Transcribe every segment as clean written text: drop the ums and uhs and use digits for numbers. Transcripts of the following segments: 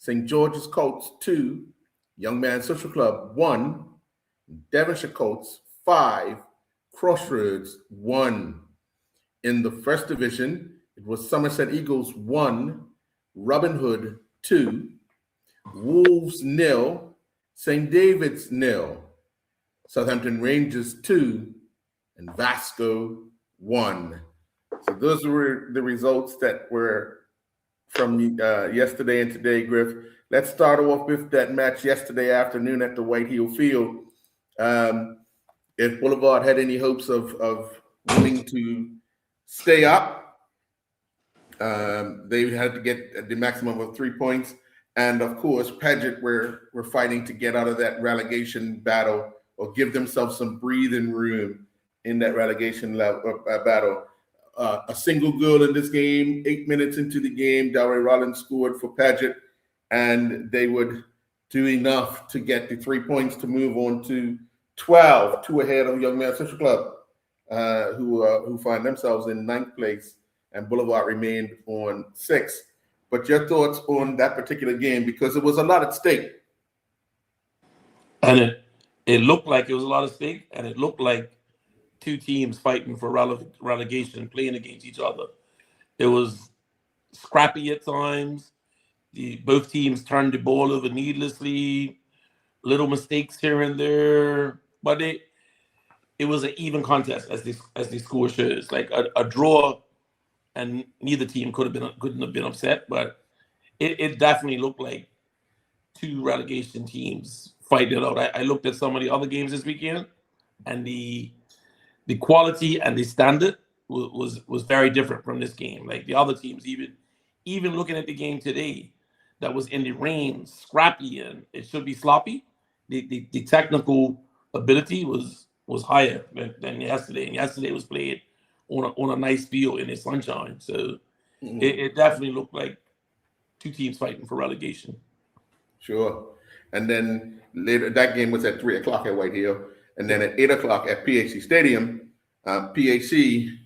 St. George's Coats 2, Young Man Social Club 1, Devonshire Coats 5, Crossroads 1. In the first division, it was Somerset Eagles 1, Robin Hood 2, Wolves 0, St. David's 0, Southampton Rangers 2, and Vasco 1. So those were the results that were from yesterday and today, Griff. Let's start off with that match yesterday afternoon at the White Heel Field. If Boulevard had any hopes of willing to stay up, they had to get the maximum of 3 points. And of course, Paget were fighting to get out of that relegation battle or give themselves some breathing room in that relegation battle. A single goal in this game, 8 minutes into the game, Delray Rollins scored for Paget, and they would do enough to get the 3 points to move on to 12, 2 ahead of Young Man Social Club, who find themselves in 9th place, and Boulevard remained on 6th. But your thoughts on that particular game, because it was a lot at stake. And it looked like it was a lot at stake, and it looked like two teams fighting for relegation, playing against each other. It was scrappy at times. Both teams turned the ball over needlessly, little mistakes here and there, but it was an even contest as the score shows. Like a draw, and neither team couldn't have been upset, but it definitely looked like two relegation teams fighting it out. I looked at some of the other games this weekend, and the quality and the standard was very different from this game. Like the other teams, even looking at the game today, that was in the rain, scrappy, and it should be sloppy. The technical ability was higher than yesterday, and yesterday was played on a nice field in the sunshine. So it definitely looked like two teams fighting for relegation. Sure. And then later, that game was at 3 o'clock at White Hill. And then at 8 o'clock at PHC Stadium, PHC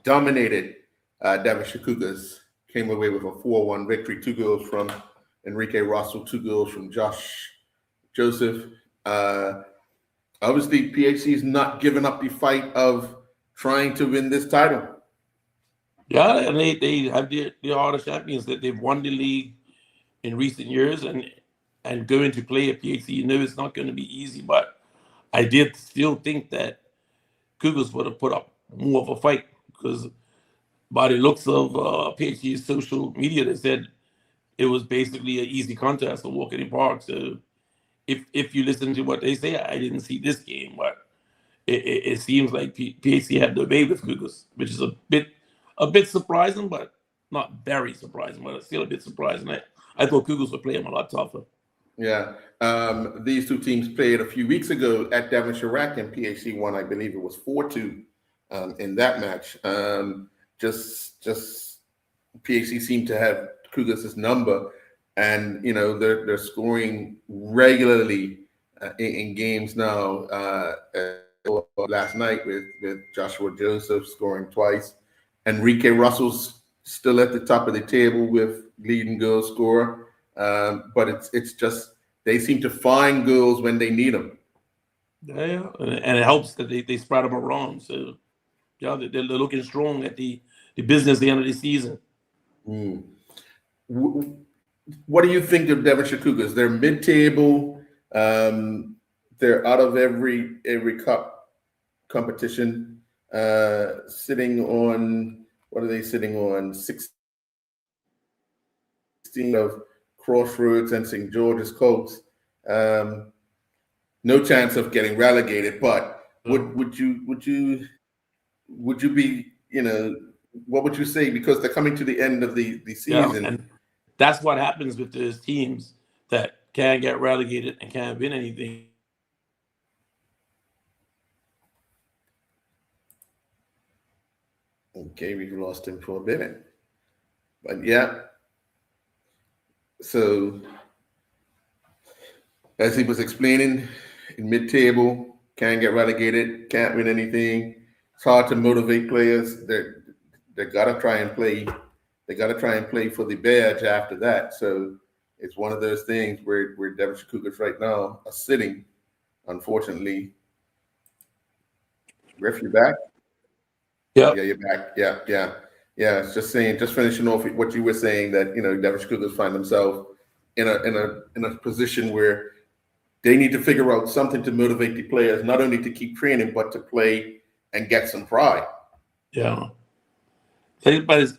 dominated Devonshire Cougars, came away with a 4-1 victory, 2 goals from Enrique Russell, 2 goals from Josh Joseph. Obviously, PHC is not giving up the fight of trying to win this title. Yeah, and they have the heart of champions, that they've won the league in recent years, and going to play at PHC, you know it's not going to be easy, but I did still think that Cougars would have put up more of a fight, because by the looks of PHC's social media, they said it was basically an easy contest, a walk in the park. So if you listen to what they say, I didn't see this game, but it seems like PHC had the way with Cougars, which is a bit surprising, but not very surprising, but it's still a bit surprising. I thought Cougars would play them a lot tougher. Yeah. These two teams played a few weeks ago at Devonshire Rec, and PHC won, I believe it was 4-2 in that match. Just PHC seemed to have Cougars' number, and they're scoring regularly in games now. Last night with Joshua Joseph scoring twice. Enrique Russell's still at the top of the table with leading goal scorer. But it's just they seem to find goals when they need them. Yeah, and it helps that they spread them around. So yeah, they're looking strong at the business at the end of the season. What do you think of Devonshire Cougars? They're mid-table. They're out of every cup competition. Sitting on, what are they sitting on? 16 of Crossroads and St. George's Coats. No chance of getting relegated, but would you be, what would you say? Because they're coming to the end of the season. Yeah, and that's what happens with those teams that can't get relegated and can't win anything. Okay, we've lost him for a minute. But yeah. So as he was explaining, in mid-table, can't get relegated, can't win anything. It's hard to motivate players. They gotta try and play. They gotta try and play for the badge after that. So it's one of those things where Devonshire Cougars right now are sitting, unfortunately. Griff, you back? Yeah. Yeah, you're back. Yeah. It's just saying, just finishing off what you were saying, that Devonshire Cougars find themselves in a position where they need to figure out something to motivate the players, not only to keep training, but to play and get some pride. Yeah. But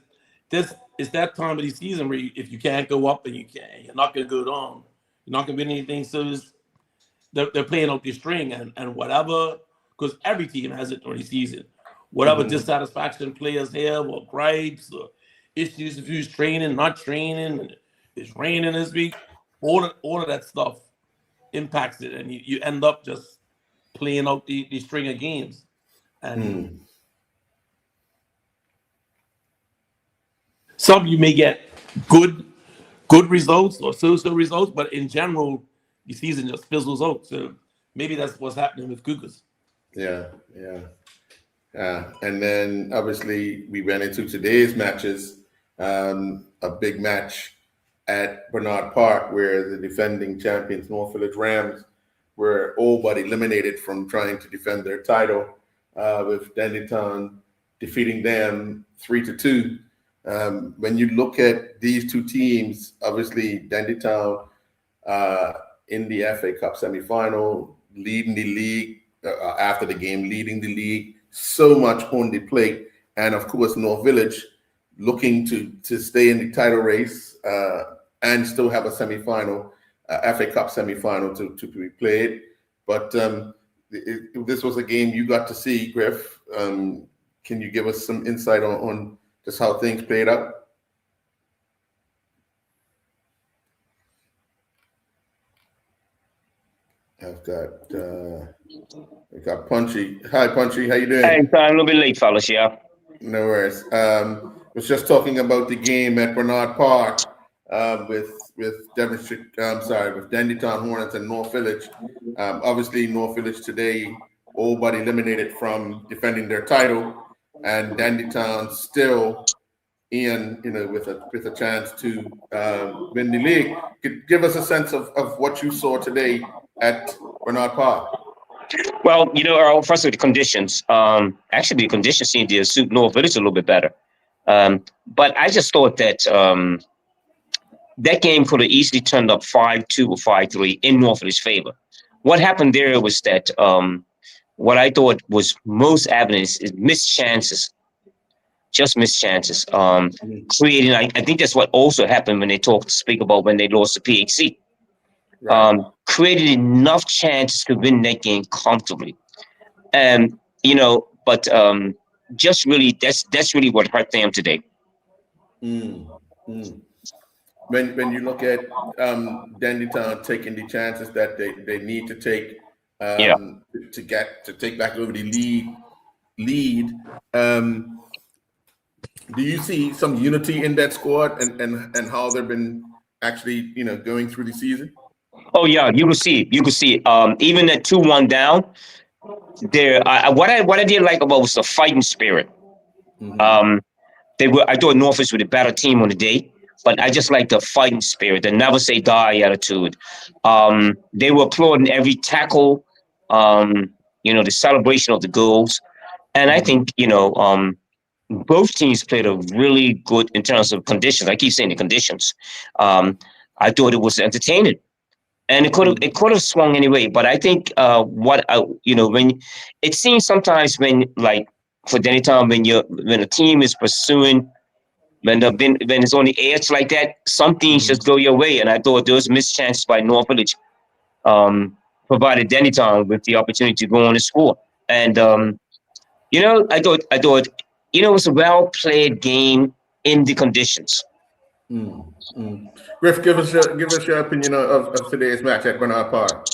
it's that time of the season where if you can't go up and you're not going to go down, you're not going to win anything. So they're playing out the string and whatever, because every team has it during the season. Whatever dissatisfaction players have, or gripes, or issues of who's training, not training, and it's raining this week, all of that stuff impacts it, and you end up just playing out the string of games. And some you may get good results or so-so results, but in general, the season just fizzles out. So maybe that's what's happening with Cougars. Yeah. And then obviously we went into today's matches, a big match at Bernard Park where the defending champions North Village Rams were all but eliminated from trying to defend their title, with Dandytown defeating them 3-2. When you look at these two teams, obviously Dandytown in the FA Cup semifinal, leading the league after the game, leading the league, so much on the plate, and of course North Village looking to stay in the title race and still have a semifinal, FA Cup semifinal to be played. But this was a game you got to see, Griff. Can you give us some insight on just how things played out? We got Punchy. Hi, Punchy. How you doing? Hey, I'm a little bit late, fellas. Yeah. No worries. Was just talking about the game at Bernard Park with Devonshire. With Dandytown Hornets and North Village. Obviously, North Village today all but eliminated from defending their title, and Dandytown still in, with a chance to win the league. Give us a sense of what you saw today at Bernard Park. Well, Earl, first of the conditions. Actually, the conditions seem to suit North Village a little bit better. But I just thought that that game could have easily turned up 5-2 or 5-3 in North Village's favor. What happened there was that what I thought was most evident is missed chances. Just missed chances. Creating, I think that's what also happened when they speak about when they lost to PHC. Right. Created enough chances to win that game comfortably. And, but just really, that's really what hurt them today. When you look at Dandytown taking the chances that they need to take to take back over the lead, do you see some unity in that squad and how they've been actually going through the season? Oh yeah, you can see. Even at 2-1 down, there. What I did like about was the fighting spirit. I thought Norfolk was a better team on the day, but I just like the fighting spirit, the never say die attitude. They were applauding every tackle, the celebration of the goals, and I think both teams played a really good in terms of conditions. I keep saying the conditions. I thought it was entertaining. And it could have swung anyway, but I think when it seems sometimes when like for Dandytown when a team is pursuing when it's on the edge like that, some things just go your way. And I thought there was missed chances by North Village, provided Dandytown with the opportunity to go on and score. And I thought it was a well played game in the conditions. Griff, give us your opinion of today's match at Bernard Park.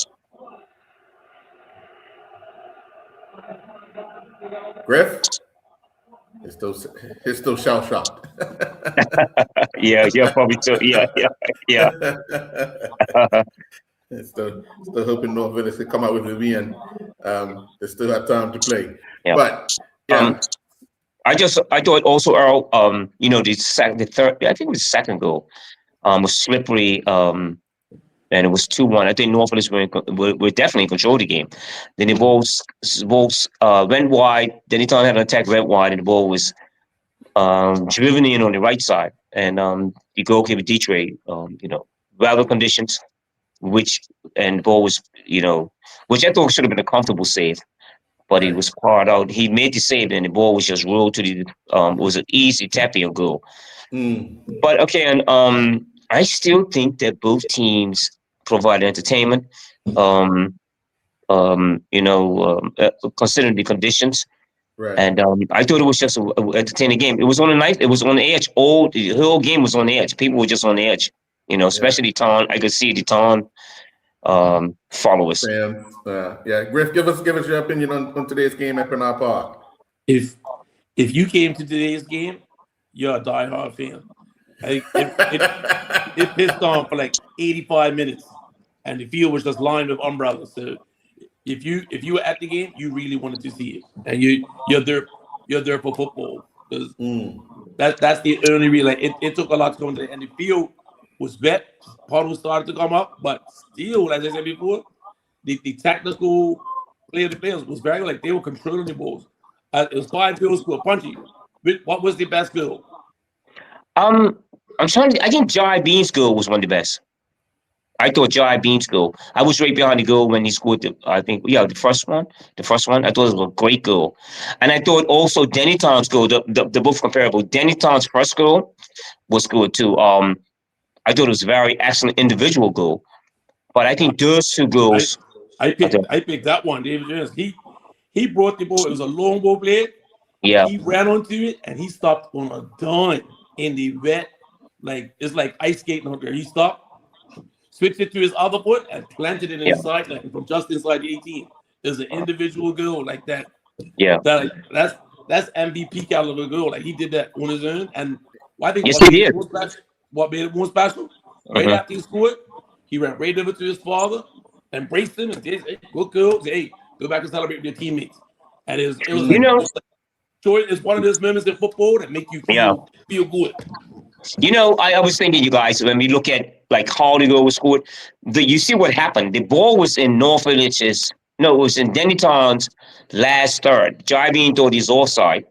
Griff, he's still shell shocked. yeah, probably too. Yeah. Still hoping North Village to come out with a win. They still have time to play. Yeah. But yeah. I thought also, Earl, the third, I think it was the second goal. was slippery. And it was 2-1. I think Norfolk were definitely in control of the game. Then the ball went wide. Then the time had an attack, went wide, and the ball was driven in on the right side. And the goalkeeper Dietrich, weather conditions, and the ball was, which I thought should have been a comfortable save, but he was far out. He made the save, and the ball was just rolled to the. It was an easy tap-in goal. But okay, and I still think that both teams provide entertainment. Considering the conditions. Right. And I thought it was just an entertaining game. It was on the night. It was on the edge. The whole game was on the edge. People were just on the edge. Especially the town. I could see the town followers. Griff, give us your opinion on today's game at Bernard Park. If you came to today's game, you're a diehard fan. It pissed on for like 85 minutes, and the field was just lined with umbrellas. So if you were at the game, you really wanted to see it, and you're there for football. Because that's the only reason. Like, it took a lot to come to, and the field was wet. Puddles started to come up, but still, as I said before, the tactical play of the players was very, like, they were controlling the balls. It was 5 goals to a punchy. What was the best goal? I think Jai Bean's goal was one of the best. I thought Jai Bean's goal. I was right behind the goal when he scored the first one. The first one. I thought it was a great goal. And I thought also Denny Town's goal, the both comparable. Denny Town's first goal was good too. I thought it was a very excellent individual goal. But I think those two goals. I picked that one, David Jones. He brought the ball. It was a long ball play. Yeah. He ran onto it and he stopped on a dime in the wet. Like, it's like ice skating out there. He stopped, switched it to his other foot, and planted it inside, like, from just inside the 18. There's an individual goal like that. Yeah. That's MVP caliber goal. Like, he did that on his own. And I think what made it more special, right after he scored, he ran right over to his father, embraced him, and said, "Hey, good girl. Hey, go back and celebrate with your teammates." And it's one of those moments in football that make you feel good. I was thinking, you guys, when we look at like how the goal was scored, you see what happened. The ball was in it was in Denny Town's last third. Jai Bean thought he's offside.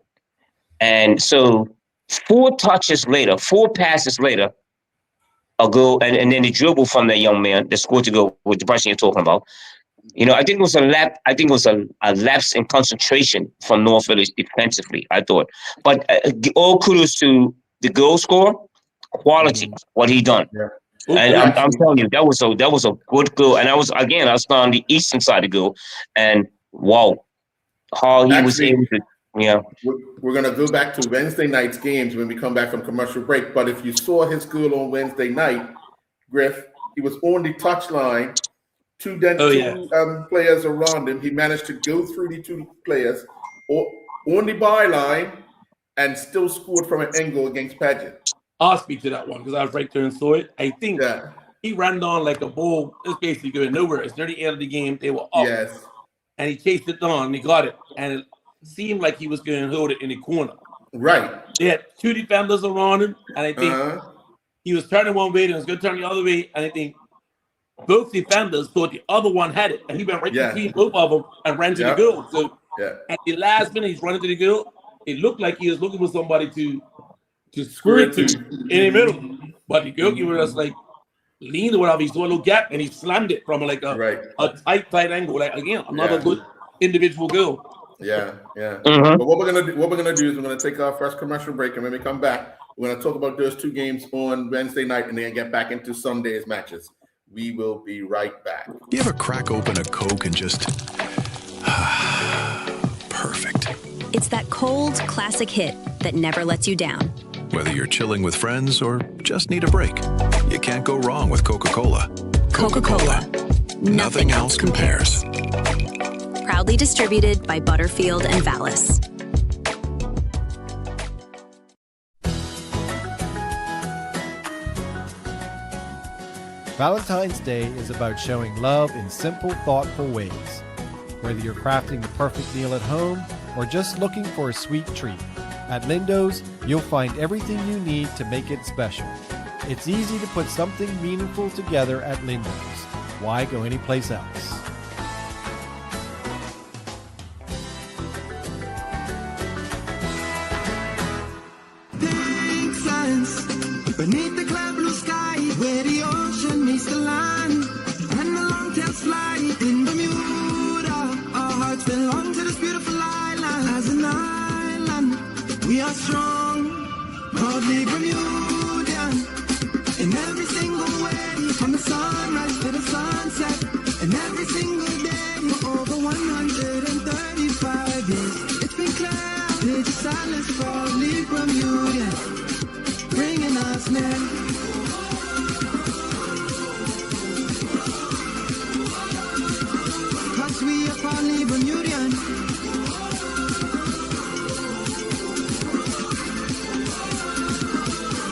And so 4 passes later, a goal, and then the dribble from the young man that scored to go with the person you're talking about. I think it was a lapse in concentration from North Village defensively, I thought. But all kudos to the goal scorer, quality, what he done. Yeah. And I'm telling you, that was a good goal. And I was on the eastern side of the goal, and wow, how he was able to. Yeah, we're gonna go back to Wednesday night's games when we come back from commercial break. But if you saw his goal on Wednesday night, Griff, he was on the touchline. Two players around him. He managed to go through the 2 players on the byline and still scored from an angle against Paget. I'll speak to that one because I was right there and saw it. I think he ran down like a bull. It's basically going nowhere. It's near the end of the game. They were up. Yes. And he chased it down and he got it. And it seemed like he was going to hold it in the corner. Right. They had 2 defenders around him. And I think he was turning one way and he was going to turn the other way. And I think both defenders thought the other one had it. And he went right between both of them and ran to the goal. So at the last minute, he's running to the goal. It looked like he was looking for somebody to screw it to in the middle. But the goalkeeper was like leaned or whatever. He saw a little gap and he slammed it from like a tight angle. Like, again, another good individual goal. Yeah. But what we're gonna do is we're gonna take our first commercial break, and when we come back, we're gonna talk about those 2 games on Wednesday night and then get back into Sunday's matches. We will be right back. You ever crack open a Coke and just perfect? It's that cold, classic hit that never lets you down. Whether you're chilling with friends or just need a break, you can't go wrong with Coca-Cola. Coca-Cola. Nothing else compares. Proudly distributed by Butterfield and Vallis. Valentine's Day is about showing love in simple, thoughtful ways. Whether you're crafting the perfect meal at home or just looking for a sweet treat, at Lindo's, you'll find everything you need to make it special. It's easy to put something meaningful together at Lindo's. Why go anyplace else? Beneath the clear blue sky, where the ocean meets the land, and the long-tails fly in Bermuda. Our hearts belong to this beautiful island. As an island, we are strong, proudly Bermudian. In every single way, from the sunrise to the sunset, and every single day for over 135 years. It's been clear, British silence, proudly Bermudian. Bringing us men. Cause we are proudly Bermudian.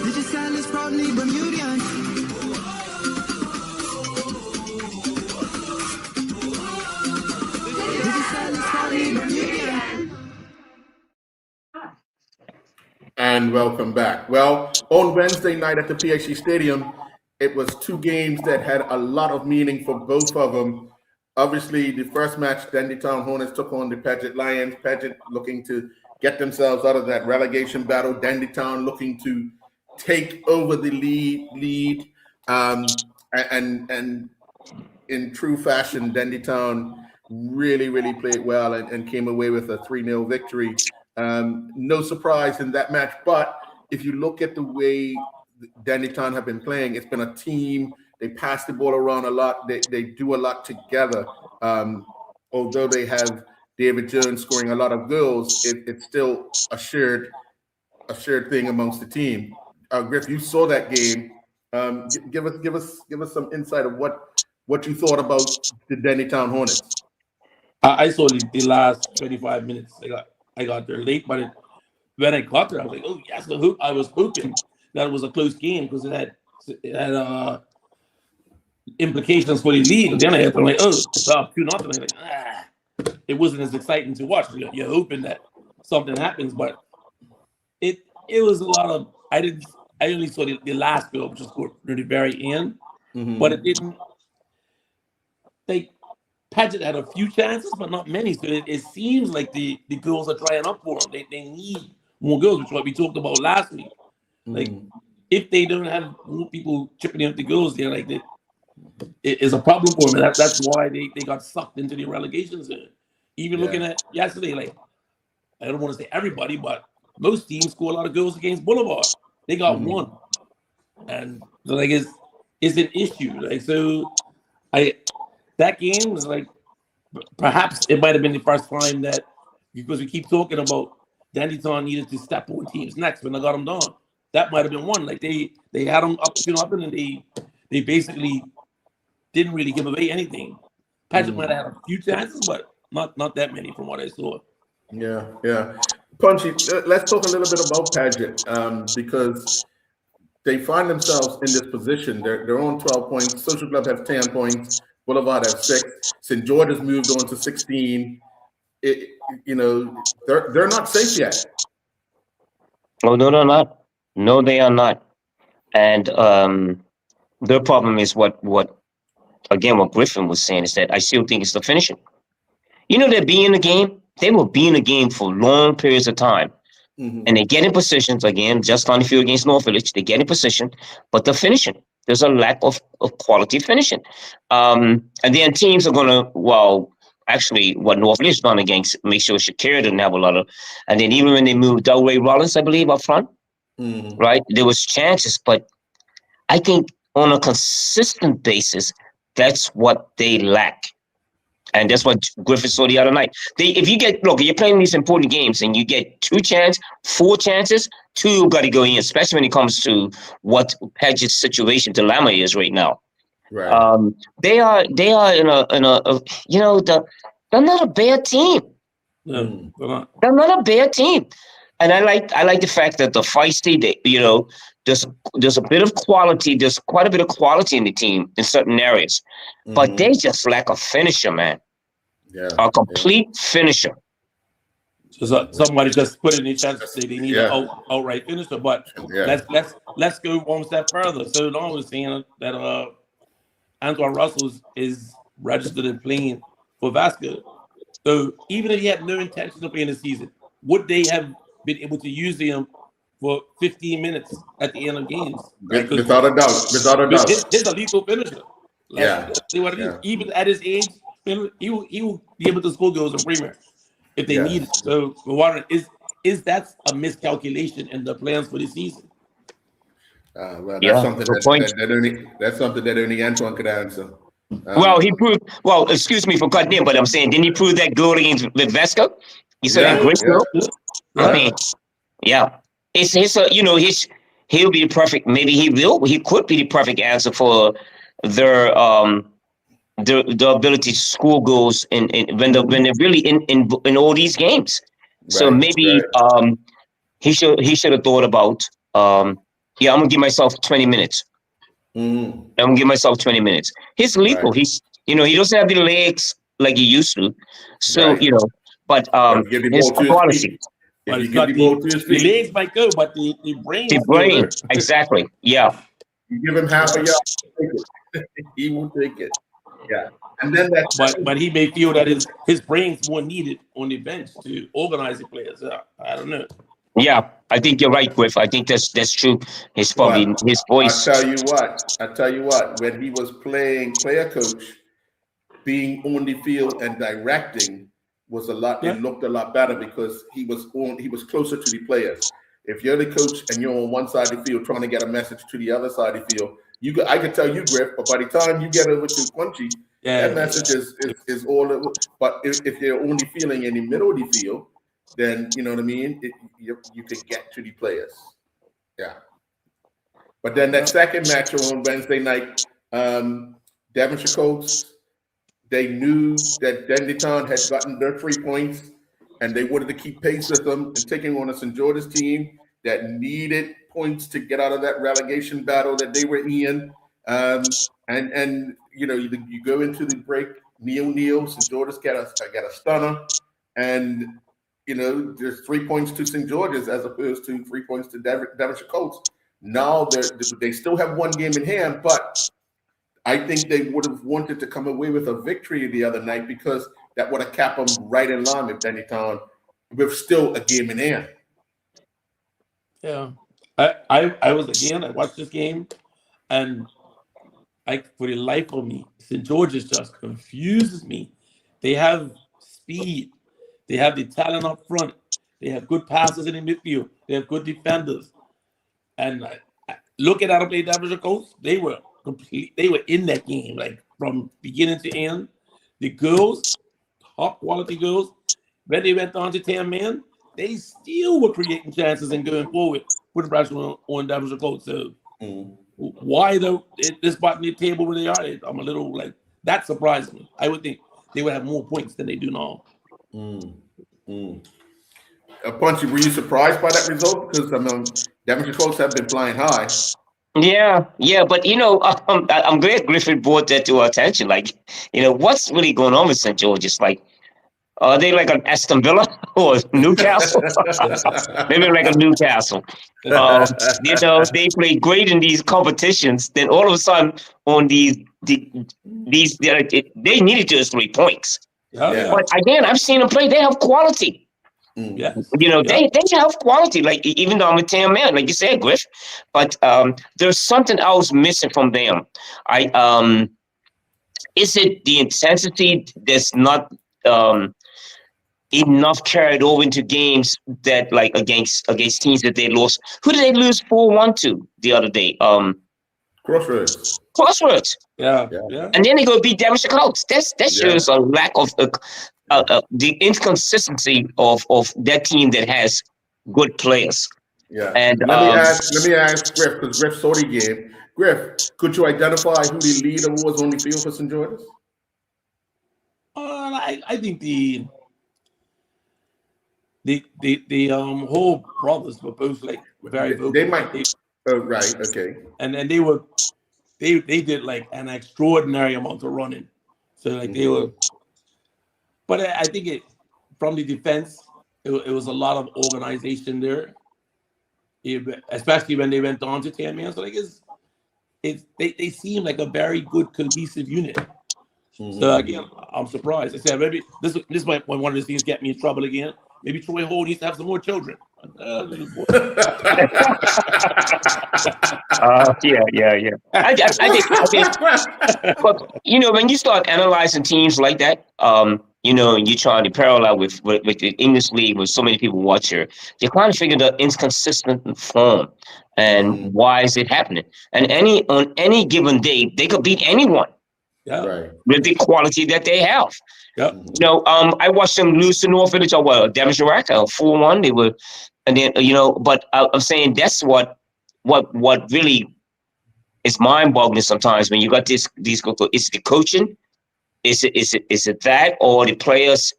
Digital is proudly Bermudian. Digital is proudly Bermudian. And welcome back. Well, on Wednesday night at the PHC Stadium, it was two games that had a lot of meaning for both of them. Obviously, the first match, Dandytown Hornets took on the Paget Lions. Paget looking to get themselves out of that relegation battle. Dandytown looking to take over the lead. And in true fashion, Dandytown really played well and came away with a 3-0 victory. No surprise in that match, but if you look at the way Dandytown have been playing, it's been a team. They pass the ball around a lot. They do a lot together. Although they have David Jones scoring a lot of goals, it's still a shared thing amongst the team. Griff, you saw that game. Give us some insight of what you thought about the Dandytown Hornets. I saw the last 25 minutes. I got there late, but when I got there, I was like, "Oh yes, the hoop!" I was hoping that it was a close game because it had implications for the league. Then I had to like, "Oh, it's up 2-0." Like, it wasn't as exciting to watch. You're hoping that something happens, but it was a lot of. I only saw the last goal, which was scored near the very end, but it didn't. Paget had a few chances, but not many. So it seems like the girls are trying up for them. They need more girls, which is what we talked about last week. Like, if they don't have more people chipping in with the girls, they're like, it's a problem for them. And that's why they got sucked into the relegation zone. Even looking at yesterday, like, I don't want to say everybody, but most teams score a lot of goals against Boulevard. They got one. And so, like, it's an issue. Like, so that game was like, perhaps it might have been the first time that, because we keep talking about Dandytown needed to step on teams next when they got them done. That might have been one. Like they had them up, and they basically didn't really give away anything. Paget might have had a few chances, but not that many from what I saw. Yeah. Punchy, let's talk a little bit about Paget because they find themselves in this position. They're on 12 points. Social Club has 10 points. Boulevard has 6. St. George has moved on to 16. They're not safe yet. Oh, no, they're not. No, they are not. And their problem is what Griffin was saying is that I still think it's the finishing. They're being in the game. They will be in the game for long periods of time. And they get in positions, again, just on the field against North Village. They get in position, but the finishing. There's a lack of quality finishing. And then teams are going to, actually, what North Village done against, make sure Shakira didn't have a lot of, and then even when they moved Delray Rollins, I believe, up front, right? There was chances, but I think on a consistent basis, that's what they lack. And that's what Griffith saw the other if you're playing these important games and you get 4 chances, 2 got to go in, especially when it comes to what Paget's dilemma is right now. Right. They are in a they're not a bad team. They're not a bad team. And I like the fact that the feisty, there's a bit of quality. There's quite a bit of quality in the team in certain areas, but they just lack a finisher, man. Yeah. A complete finisher. So somebody just put in the chat to say they need an outright finisher. But let's go one step further. So long as saying that Antoine Russell is registered and playing for Vasco. So even if he had no intention of playing the season, would they have been able to use him for 15 minutes at the end of games? Without a doubt. Without a doubt. He's a lethal finisher. Let's see what it is. Even at his age, he will be able to score goals in Premier if they need it. So we're wondering, is that a miscalculation in the plans for the season? Well, that's something that's something that only Antoine could answer. Well, he proved. Well, excuse me for cutting in, but I'm saying, didn't he prove that goal against with Vesco? He said that great goal. I mean, he'll be the perfect. Maybe he will. He could be the perfect answer for their the ability to score goals when they're really in all these games. So maybe he should have thought about. I'm gonna give myself 20 minutes. I'm gonna give myself 20 minutes. He's lethal. He's he doesn't have the legs like he used to. So but his quality. The legs might go, but the brain. The brain, exactly. Yeah. You give him half a yard, he will take it. Yeah. And then but he may feel that his brain's more needed on the bench to organize the players. I don't know. Yeah, I think you're right, Griff. I think that's true. His probably his voice. I tell you what. When he was playing player coach, being on the field and directing was a lot. It looked a lot better because he was closer to the players. If you're the coach and you're on one side of the field trying to get a message to the other side of the field, I could tell you, Griff, but by the time you get over to Punchy, that message is all it was. But if you're only feeling in the middle of the field, then you know what I mean. You could get to the players, But then that second match on Wednesday night, Devonshire Cougars, they knew that Dendytown had gotten their 3 points, and they wanted to keep pace with them and taking on a St. George's team that needed points to get out of that relegation battle that they were in. And you go into the break, nil. St. George's got a stunner, and there's 3 points to St. George's as opposed to 3 points to Devonshire Cougars. Now they still have one game in hand, but I think they would have wanted to come away with a victory the other night because that would have kept them right in line with Dennytown with still a game in hand. Yeah. I watched this game, and for the life of me, St. George's just confuses me. They have speed. They have the talent up front. They have good passes in the midfield. They have good defenders. And looking at them play Devonshire Cougars, they were in that game, like from beginning to end. The girls, top quality girls, when they went on to 10 men, they still were creating chances and going forward, putting pressure on Devonshire Cougars. So why this spot in the table where they are? I'm a little that surprised me. I would think they would have more points than they do now. Punchy, were you surprised by that result? Because Devonshire Cougars have been flying high. Yeah, but I'm glad Griffin brought that to our attention. What's really going on with St. George's? Are they like an Aston Villa or Newcastle? Maybe like a Newcastle. They play great in these competitions. Then all of a sudden, on they needed just 3 points. But again, I've seen them play. They have quality. Yes. They have quality. Even though I'm a 10 man, like you said, Griff, but there's something else missing from them. Is it the intensity that's not enough carried over into games that against teams that they lost? Who did they lose 4-1 to the other day? Crossroads. Yeah. And then they go beat Devonshire Cougars. That shows a lack of the inconsistency of that team that has good players. Yeah. And let me ask Griff, because Griff saw the game. Griff, could you identify who the leader was on the field for St. George's? I think the whole brothers were both very vocal. They might be right. Okay. And then they did an extraordinary amount of running. So they were. But I think from the defense, it was a lot of organization there, especially when they went on to 10 man. So like they seem like a very good cohesive unit. So again, I'm surprised. I said maybe this might one of these things get me in trouble again. Maybe Troy Hall needs to have some more children. Yeah. I think, but when you start analyzing teams like that, and you're trying to parallel with the English league, with so many people watch here, you kind of figure the inconsistent form and why is it happening. And on any given day, they could beat anyone. Yeah, Right. With the quality that they have. Yep. I watched them lose to North Village or Devonshire 4-1. They were, and then but I'm saying that's what really is mind-boggling sometimes when you got these. It's the coaching. Is it that, or the players?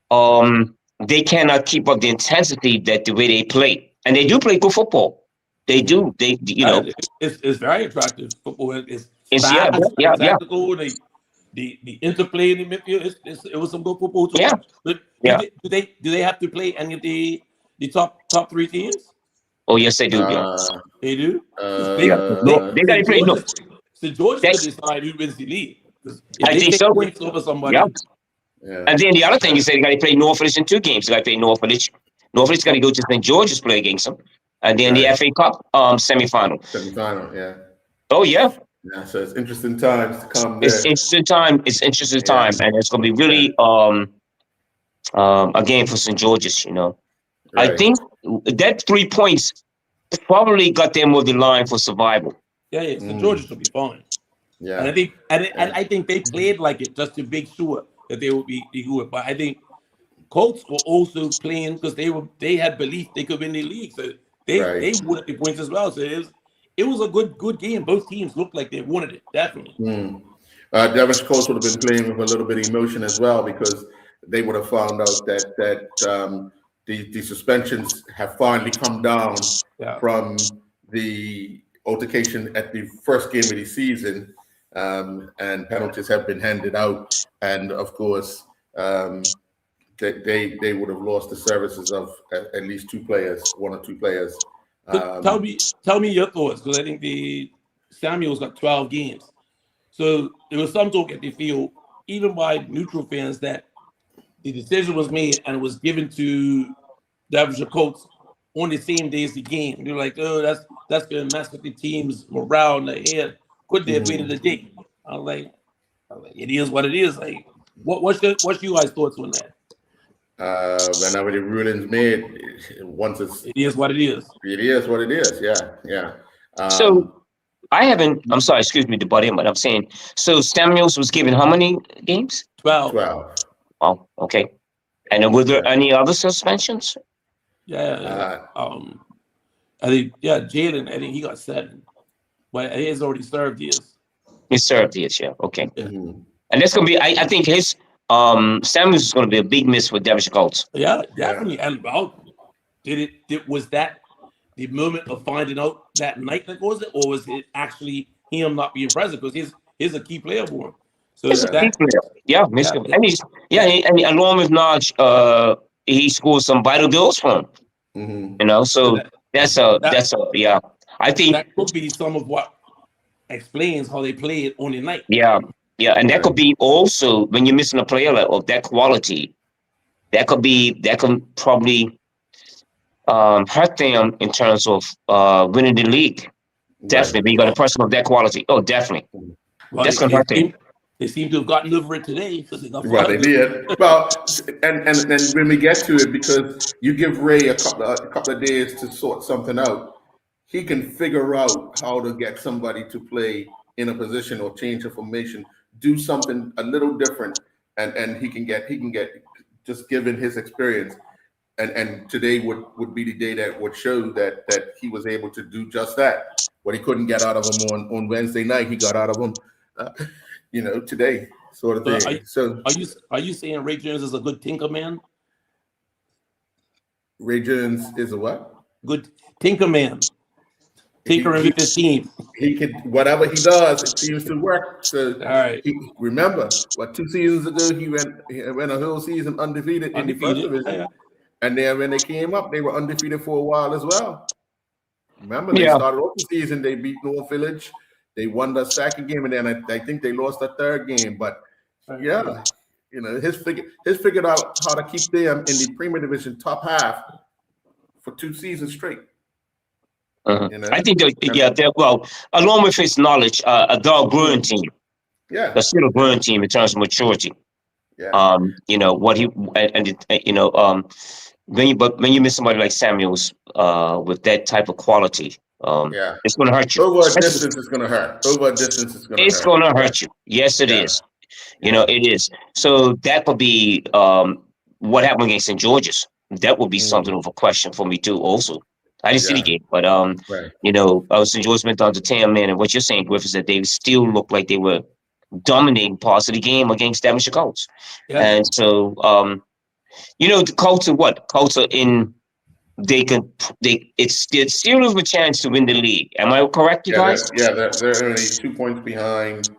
They cannot keep up the intensity that the way they play, and they do play good football. They do. It's very attractive football. It's fast, yeah. tactical. The interplay in the midfield. It was some good football to watch. But do they have to play any of the top 3 teams? Oh yes, they do. They do. They got to play. No, St. George will decide who wins the league. I think so. Points over somebody. Yeah. And then the other thing is they got to play North Village in 2 games. They got to play North Village. North Village got to go to St. George's, play against them, and then the FA Cup semifinal. Semifinal, yeah. Oh yeah. Yeah, so it's interesting times to come. It's interesting time. It's interesting time, and it's going to be really a game for St. George's. Right. I think that 3 points probably got them over the line for survival. Yeah. St. George's will be fine. Yeah, and I think they played like it just to make sure that they would be good. But I think Colts were also playing because they had belief they could win the league, so they wanted the points as well. So it was a good game. Both teams looked like they wanted it, definitely. Devonshire Coast would have been playing with a little bit of emotion as well, because they would have found out that the suspensions have finally come down from the altercation at the first game of the season, and penalties have been handed out, and of course they would have lost the services of at least 2 players, 1 or 2 players. Tell me your thoughts, because I think the Samuels got 12 games. So there was some talk at the field, even by neutral fans, that the decision was made and it was given to Devonshire Colts on the same day as the game. They're like, oh, that's going to mess with the team's morale in the head. Could they have waited the day? I was like, it is what it is. Like, what's you guys' thoughts on that? Whenever the ruling's made, it is what it is. It is what it is. Yeah. So I'm sorry, excuse me to butt in, but I'm saying, so Samuels was given how many games? 12. Oh, okay. And then were there any other suspensions? Yeah. I think Jalen. I think he got 7, but he has already served his. He served his, yeah. Okay. Mm-hmm. And that's gonna be. I think his Samuels is gonna be a big miss for Devonshire Colts. Yeah, definitely. And was that the moment of finding out that night that was it, or was it actually him not being present, because he's a key player for him? So he's a key player. Yeah. And along with Naj, he scored some vital goals for him. Mm-hmm. So that's a I think that could be some of what explains how they play it on the night. Yeah, and that could be also when you're missing a player of that quality, that can probably hurt them in terms of winning the league. Definitely, when you got a person of that quality. Oh, definitely. Well, that's gonna hurt them. They seem to have gotten over it today. Well, they did. Well, and when we get to it, because you give Ray a couple of days to sort something out, he can figure out how to get somebody to play in a position or change a formation, do something a little different, and he can get just given his experience. And today would be the day that would show that he was able to do just that. What he couldn't get out of him on Wednesday night, he got out of him. Today, sort of thing. Are you saying Ray Jones is a good tinker man? Ray Jones is a what? Good tinker man. Tinkering with his team. He could, whatever he does, it seems to work. So all right. Remember, 2 seasons ago he went a whole season undefeated in the first division. And then when they came up, they were undefeated for a while as well. Remember, they Yeah. started off the season, they beat North Village. They won the second game, and then I think they lost the third game. But yeah, you know, his figured out how to keep them in the Premier Division top half for 2 seasons straight. Uh-huh. You know? I think they're well, along with his knowledge, they're a growing team. Yeah, They're still a growing team in terms of maturity. yeah. You know what he you know when you miss somebody like Samuels with that type of quality, Yeah. it's going to hurt you. Over a distance, it's going to hurt. Over a distance, it's going to hurt. It's going to hurt you. Yes, it is. You know, it is. So that would be what happened against St. George's. That would be something of a question for me too. Also, I didn't see the game, but Right. you know, St. George's went down to 10 men, and what you're saying, Griff, is that they still look like they were dominating parts of the game against Devonshire Cougars. Yeah. And so, you know, the Colts are what? Colts are in. It's still have a chance to win the league. Am I correct, you guys? They're only 2 points behind.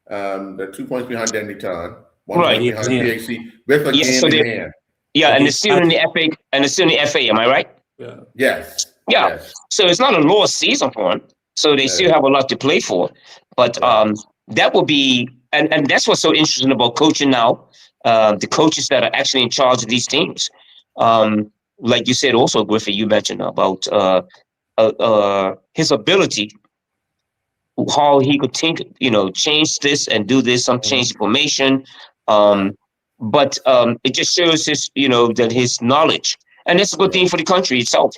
They're 2 points behind Dendytown. 1 Right. point behind Yeah. PHC with a Yeah, game so in they- hand. Yeah, and Okay. it's still in the FA. And it's still in the FA. Am I right? Yeah. Yes. Yeah. Yes. So it's not a lost season for them. So they still have a lot to play for. But that will be, and that's what's so interesting about coaching now. The coaches that are actually in charge of these teams. Like you said, also Griffith, you mentioned about his ability, how he could think, you know, change this and do this, some change the formation. But it just shows his, you know, that his knowledge, and that's a good thing for the country itself.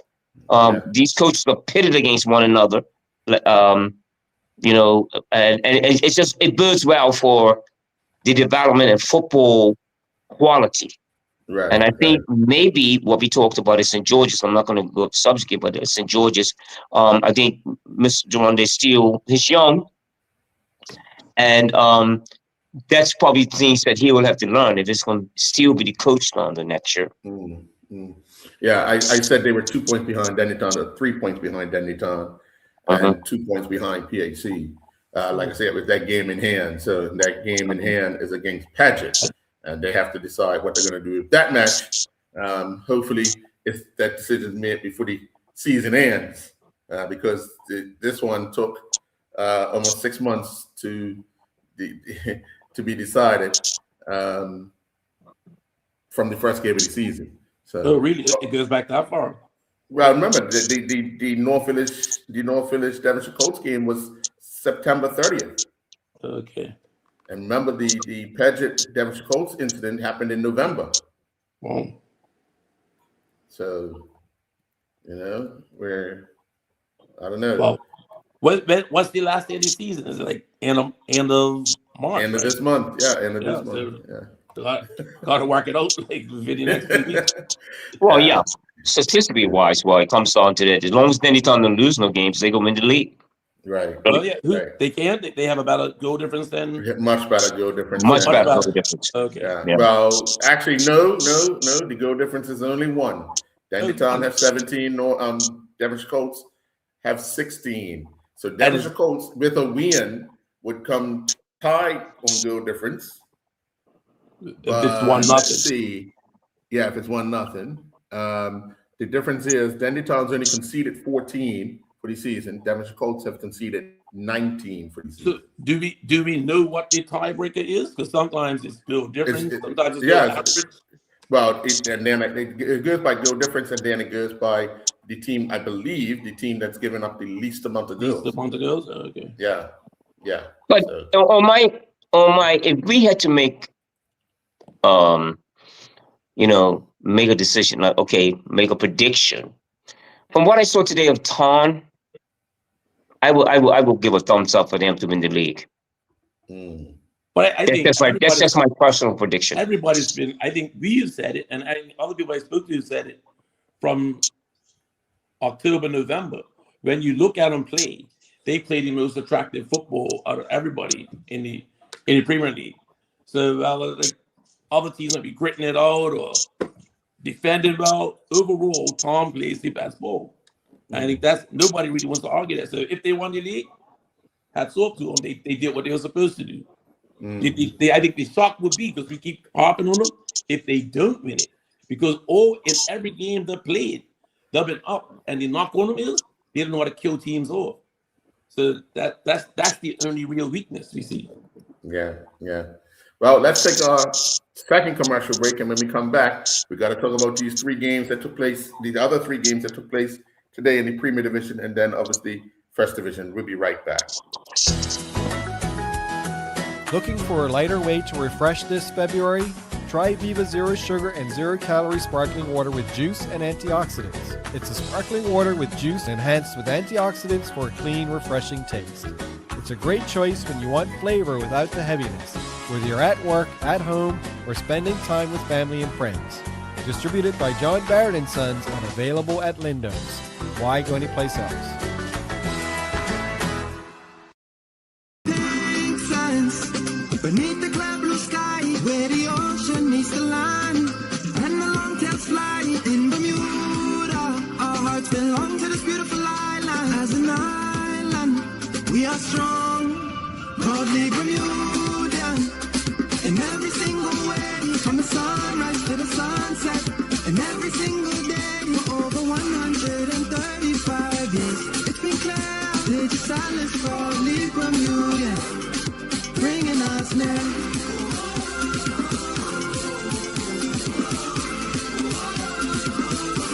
These coaches are pitted against one another, you know, and it's just, it bodes well for the development and football quality. Right. And I think maybe what we talked about is St. George's. I'm not going to go off subject, but St. George's. I think Mr. Durande Steele, he's young, and that's probably things that he will have to learn if it's going to still be the coach on the next year. Yeah, I said they were 2 points behind Dendytown, or 3 points behind Dendytown, and 2 points behind PHC. Like I said, with that game in hand. So that game in hand is against Paget, and they have to decide what they're going to do with that match. Hopefully, if that decision is made before the season ends, because this one took almost 6 months to be decided from the first game of the season. So really, it goes back that far. Well, remember the North Village Devonshire Colts game was September 30th. Okay. And remember the Paget Devonshire Colts incident happened in November. Well, So, you know, I don't know. well, what's the last day of the season? Is it like end of March? End of this month. Yeah, end of this month. Got to work it out like within the next 2 weeks. Well, yeah, statistically wise, well, it comes down to that. As long as Dendytown don't lose no games, they go win the league. Right. Well, yeah, Right. They can. They have a better goal difference than. Much better goal difference. Much Yeah. better better. goal difference. Okay. Yeah. Well, actually, no. The goal difference is only 1. Dendytown have 17. Devonshire Colts have 16. So Devonshire Colts with a win would come tied on goal difference. If it's 1-0. Let's see. Yeah, if it's 1-0. The difference is Dendytown's only conceded 14 for the season. Devonshire Colts have conceded 19 for the season. So do we know what the tiebreaker is? Because sometimes it's still different. Sometimes it's yeah, average. Well, and then it goes by goal difference, and then it goes by the team. I believe the team that's given up the least amount of goals. Least amount of goals. Okay. Yeah. But So, on my, if we had to make, you know, make a decision, like, okay, make a prediction. From what I saw today of Taunton, I will give a thumbs up for them to win the league. But I think That's just my personal prediction. everybody's been. I think we've said it, and I think other people I spoke to said it from October, November. When you look at them play, they play the most attractive football out of everybody in the Premier League. So like other teams might be gritting it out or defending well. Overall, Tom plays the best ball. I think that's nobody really wants to argue that. So if they won the league, hats off to them. They did what they were supposed to do. I think the shock would be, because we keep harping on them, if they don't win it. because in every game they played, they've been up, and the knock on them is they don't know how to kill teams off. So that's the only real weakness we see. Yeah. Well, let's take our second commercial break, and when we come back, we got to talk about these three games that took place, the other three games that took place today in the Premier Division, and then obviously First Division. We'll be right back. Looking for a lighter way to refresh this February? Try Viva Zero Sugar and Zero Calorie Sparkling Water with juice and antioxidants. It's a sparkling water with juice enhanced with antioxidants for a clean, refreshing taste. It's a great choice when you want flavor without the heaviness, whether you're at work, at home, or spending time with family and friends. Distributed by John Barrett & Sons and available at Lindo's. Why go anyplace else? Beneath the clear blue sky, where the ocean meets the land, and the long tails fly in Bermuda. Our hearts belong to this beautiful island. As an island, we are strong, proudly Bermudian. In every single way, from the sunrise to the sunset, and every single day for over 135 years. It's been clear, Digitalis, proudly Bermudian, bringing us near.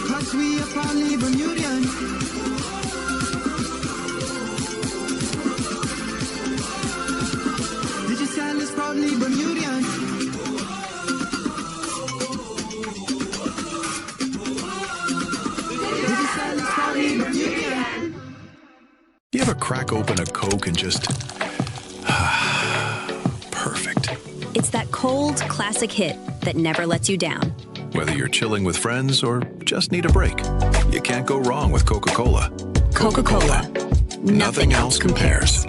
Cause we are proudly Bermudian. Digicel is proudly Bermudian. Digicel is proudly Bermudian. You ever crack open a Coke and just... perfect. It's that cold, classic hit that never lets you down. Whether you're chilling with friends or just need a break, you can't go wrong with Coca-Cola. Coca-Cola. Nothing else compares.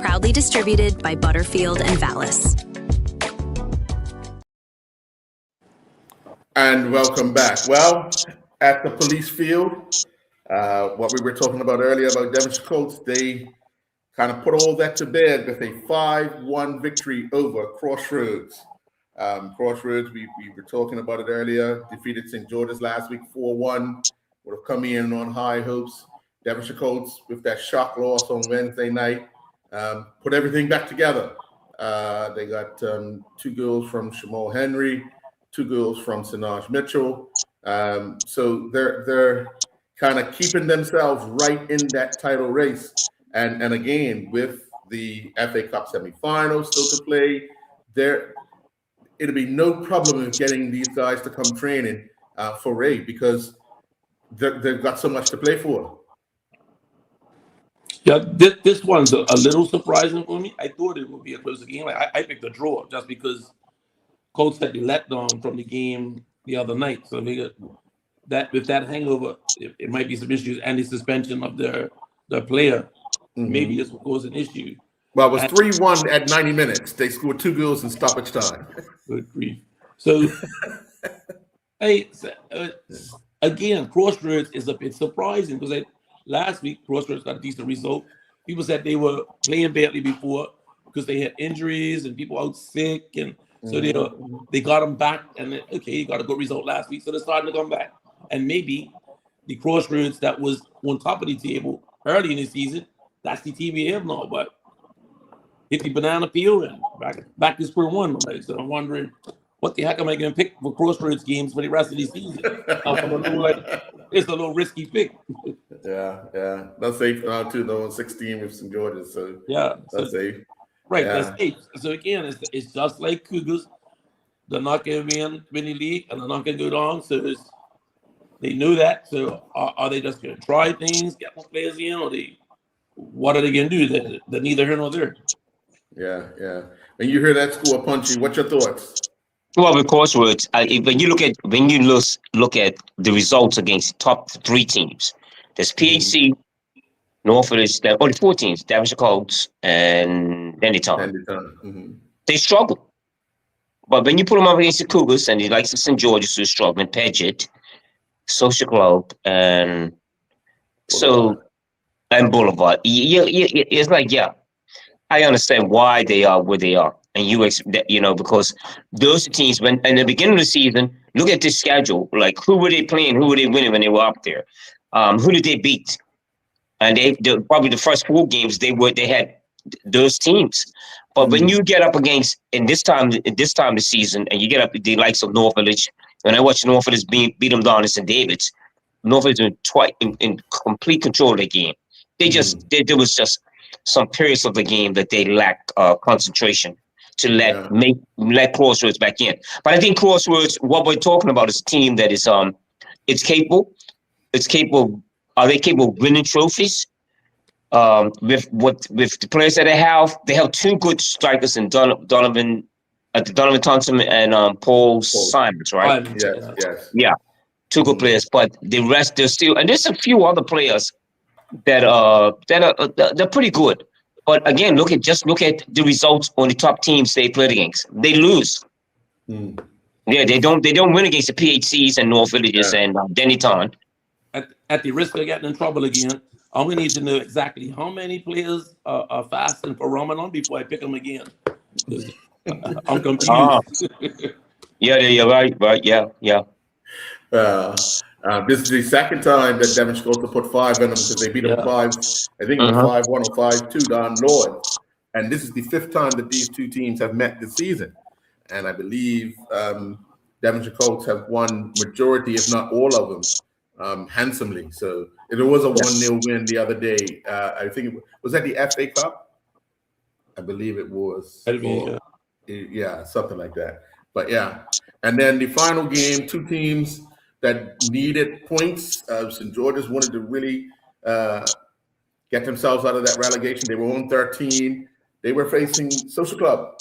Proudly distributed by Butterfield and Vallis. And welcome back. Well, at the police field, what we were talking about earlier about Devonshire Coats, they kind of put all that to bed with a 5-1 victory over Crossroads. Crossroads, we were talking about it earlier, defeated St. George's last week 4-1, would have come in on high hopes. Devonshire Coats, with that shock loss on Wednesday night, put everything back together. They got 2 goals from Shamal Henry, 2 goals from Sinaj Mitchell. So they're kind of keeping themselves right in that title race. And again, with the FA Cup semifinals still to play, it'll be no problem in getting these guys to come training for Ray, because they've got so much to play for. Yeah, this one's a little surprising for me. I thought it would be a closer game. I picked a draw just because Colts had been let down from the game the other night. So they got that with that hangover, it might be some issues, and the suspension of their player. Mm-hmm. Maybe this will cause an issue. Well, it was 3-1 at 90 minutes. They scored 2 goals in stoppage time. Good grief. So, hey, again, Crossroads is a bit surprising because last week Crossroads got a decent result. People said they were playing badly before because they had injuries and people out sick, and so they got them back. And okay, got a good result last week, so they're starting to come back. And maybe the Crossroads that was on top of the table early in the season, that's the team we have now, but hit the banana peel and back to square one. Right? So I'm wondering, what the heck am I going to pick for Crossroads games for the rest of the season? It's a little risky pick. Yeah. That's safe now too, though, 16 with St. George's. So yeah, that's safe. Right, that's safe. So again, it's just like Cougars. They're not going to win the league, and they're not going to go down. So they know that. So are they just going to try things, get more players in, or what are they going to do? They're neither here nor there. Yeah. When you hear that score, Punchy, what's your thoughts? Well, with Crossroads, when you look at the results against top 3 teams, there's PHC, Norfolk, the 4 teams, Devonshire Coats, and Dendytown. They struggle. But when you put them up against the Cougars, and the likes of St. George's who struggling, Paget, Social Club, and Boulevard. It's like, I understand why they are where they are. And because those teams, when in the beginning of the season, look at this schedule. Like, who were they playing? Who were they winning when they were up there? Who did they beat? And probably the first 4 games they had those teams. But when you get up against this time of the season, and you get up the likes of North Village, when I watch North Village beat them down in St. David's, North Village in complete control of the game. There was just some periods of the game that they lacked concentration to let Crossroads back in. But I think Crossroads, what we're talking about is a team that is it's capable. It's capable. Are they capable of winning trophies? With the players that they have 2 good strikers in Donovan Thompson and Paul Simons, right? Yes. Yeah, 2 good players, but the rest they're still, and there's a few other players that are pretty good. But again, look at the results on the top teams they played against. They lose. Yeah, they don't win against the PHCs and North Villages and Dennytown. At the risk of getting in trouble again, I'm gonna need to know exactly how many players are fasting for Ramadan before I pick them again. I'm confused. Yeah, you're right. Yeah. This is the second time that Devonshire Cougars have put 5 in them because they beat them 5. I think it was 5-1 or 5-2 down Lord. And this is the 5th time that these 2 teams have met this season. And I believe Devonshire Cougars have won majority, if not all of them, handsomely. So there was a 1-0 win the other day. I think was that the FA Cup? I believe it was. Yeah, something like that. But yeah. And then the final game, 2 teams that needed points. St. George's wanted to really get themselves out of that relegation. They were on 13. They were facing Social Club.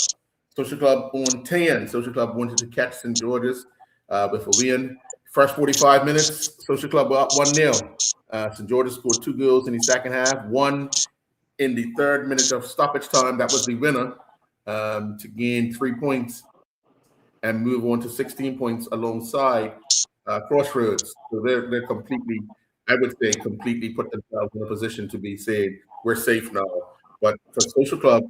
Social Club on 10. Social Club wanted to catch St. George's with a win. First 45 minutes, Social Club were up 1-0. St. George's scored 2 goals in the second half. 1 in the 3rd minute of stoppage time. That was the winner to gain 3 points and move on to 16 points alongside Crossroads. So they're completely, I would say, completely put themselves in a position to be saying, we're safe now. But for Social Club,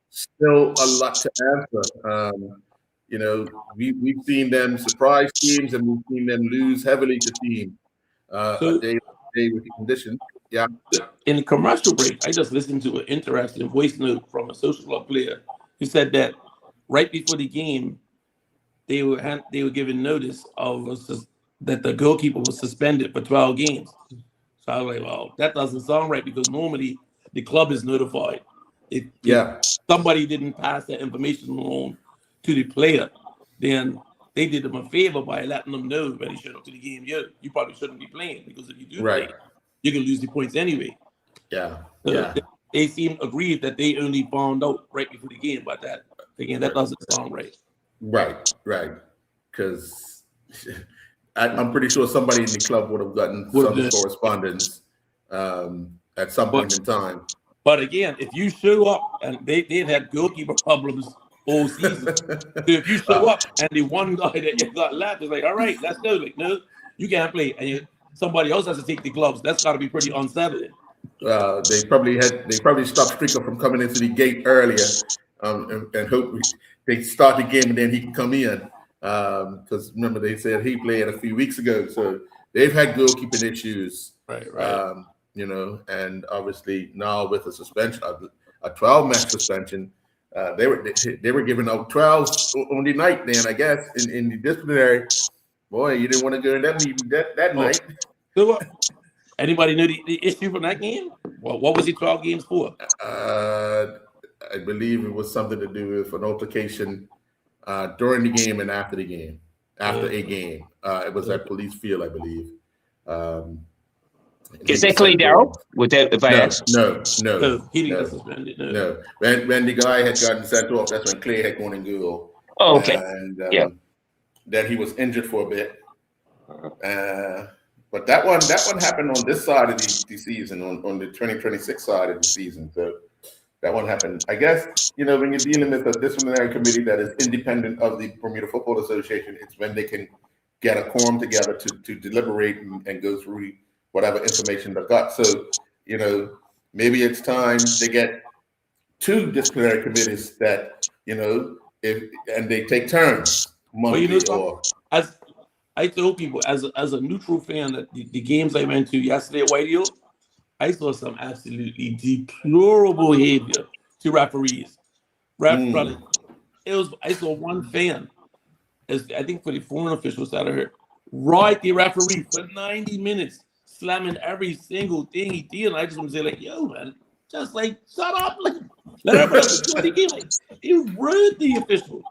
still a lot to answer. We've seen them surprise teams and we've seen them lose heavily to teams. A day with the conditions. Yeah. In the commercial break, I just listened to an interesting voice note from a Social Club player who said that right before the game, they were given notice that the goalkeeper was suspended for 12 games. So I was like, well, that doesn't sound right because normally the club is notified. If somebody didn't pass that information along to the player, then they did them a favor by letting them know when they showed up to the game. You probably shouldn't be playing because if you do play, you can lose the points anyway. They seem aggrieved that they only found out right before the game, but that doesn't sound right. Right. Because I'm pretty sure somebody in the club would have gotten some correspondence at some point in time. But again, if you show up and they've had goalkeeper problems all season, so if you show up and the one guy that you got left is like, all right, let's go. Like, no, you can't play, and somebody else has to take the gloves. That's got to be pretty unsettling. They probably stopped Stricker from coming into the gate earlier, and hope they start the game and then he can come in. Because remember they said he played a few weeks ago, so they've had goalkeeping issues. Right. And obviously now with a suspension, a 12-match suspension, they were giving out 12s on the night. Then I guess in the disciplinary, boy, you didn't want to go in that meeting that night. So anybody know the issue from that game? Well, what was the 12 games for? I believe it was something to do with an altercation during the game and after the game. After a game, it was at Police Field, I believe. Is that Clay Darrow? With that, if I ask? No. He didn't get suspended. No. When the guy had gotten sent off, that's when Clay had gone and goal. Oh, okay. And then he was injured for a bit. But that one happened on this side of the season, on the 2026 side of the season. So that one happened. I guess, when you're dealing with a disciplinary committee that is independent of the Bermuda Football Association, it's when they can get a quorum together to deliberate and go through whatever information they've got. So, maybe it's time to get 2 disciplinary committees that, and they take turns monthly I tell people as a neutral fan that the games I went to yesterday at White Hill, I saw some absolutely deplorable behavior to referees. Brother, I saw one fan, as I think for the foreign officials that are here, right the referee for 90 minutes, slamming every single thing he did. And I just want to say, like, yo, man, just like shut up, like let everybody enjoy the game. Like, he ruined the official.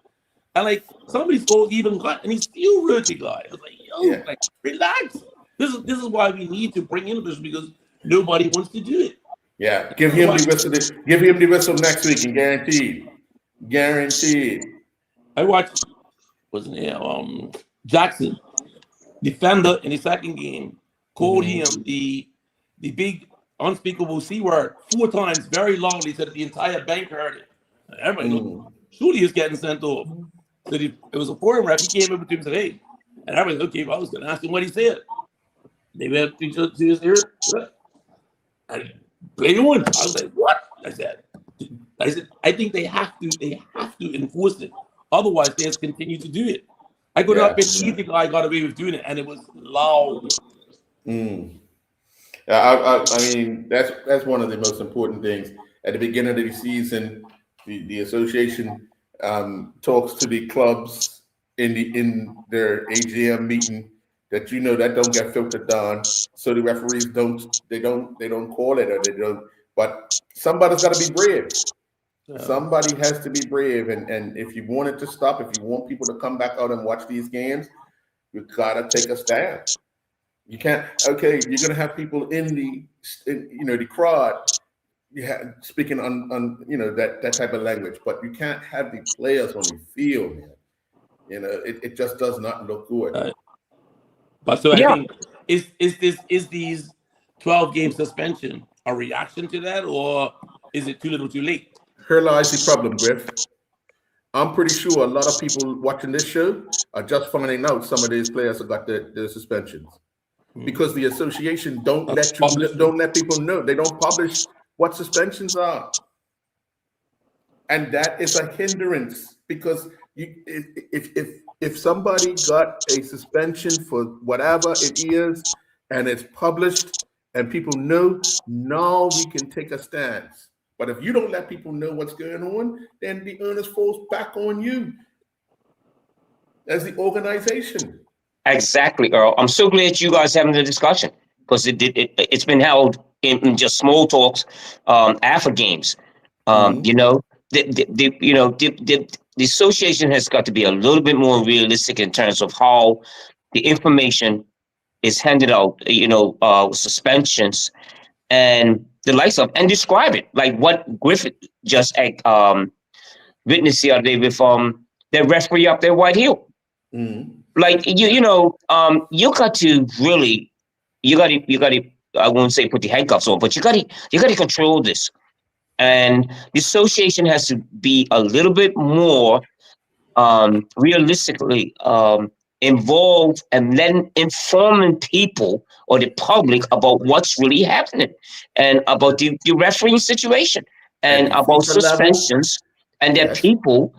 And like somebody's goal even got, and he still ruined the guy. I was like, yo, like relax. This is why we need to bring in officials, because nobody wants to do it. Yeah, give him the whistle next week, and guaranteed. I watched, wasn't it Jackson, defender in the second game, called him the big unspeakable C word 4 times very loudly so that the entire bank heard it. And everybody looked, surely he's getting sent off. So it was a foreign ref. He came over to him and said, hey, and everybody said, okay, well, I was going to ask him what he said. They went to his ear. And play on. I was like, what? I said, I think they have to enforce it. Otherwise, they just continue to do it. I could not believe the guy got away with doing it, and it was loud. I mean, that's one of the most important things. At the beginning of the season, the association talks to the clubs in their AGM meeting that that don't get filtered down, so the referees don't call it, or they don't. But somebody's got to be brave. Yeah. Somebody has to be brave, and if you want it to stop, if you want people to come back out and watch these games, you gotta take a stand. You can't. Okay, you're gonna have people in the crowd, speaking on that type of language, but you can't have the players on the field, man. It just does not look good. But so I think is these 12-game suspension a reaction to that, or is it too little, too late? Here lies the problem, Griff. I'm pretty sure a lot of people watching this show are just finding out some of these players have got their suspensions because the association don't let people know. They don't publish what suspensions are, and that is a hindrance because if somebody got a suspension for whatever it is and it's published and people know, now we can take a stance. But if you don't let people know what's going on, then the onus falls back on you as the organization. Exactly, Earl. I'm so glad you guys having the discussion because it's been held in just small talks after games. The association has got to be a little bit more realistic in terms of how the information is handed out. Suspensions and the likes of, and describe it like what Griffith just witnessed the other day with their referee up there, White Hill. Like you got to really, you got to. I won't say put the handcuffs on, but you got to control this, and the association has to be a little bit more realistically involved and then informing people or the public about what's really happening and about the refereeing situation and about suspensions and that people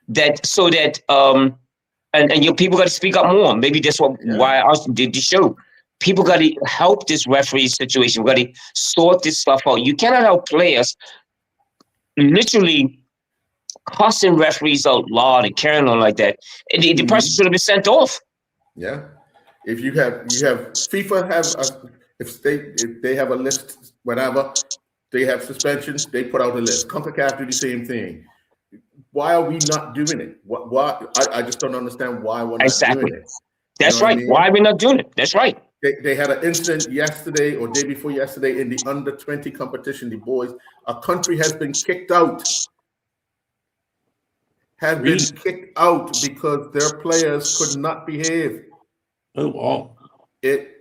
that so that and your people got to speak up more. Maybe that's why I did the show. People got to help this referee situation. We got to sort this stuff out. You cannot have players literally cussing referees out loud and carrying on like that. The person should have been sent off. Yeah. If you have FIFA if they have a list, whatever, they have suspensions, they put out a list. CONCACAF do the same thing. Why are we not doing it? Why I just don't understand why we're not doing it. That's right. I mean? Why are we not doing it? That's right. They had an incident yesterday or day before yesterday in the under-20 competition. The boys, a country has been kicked out. Kicked out because their players could not behave. Oh wow! It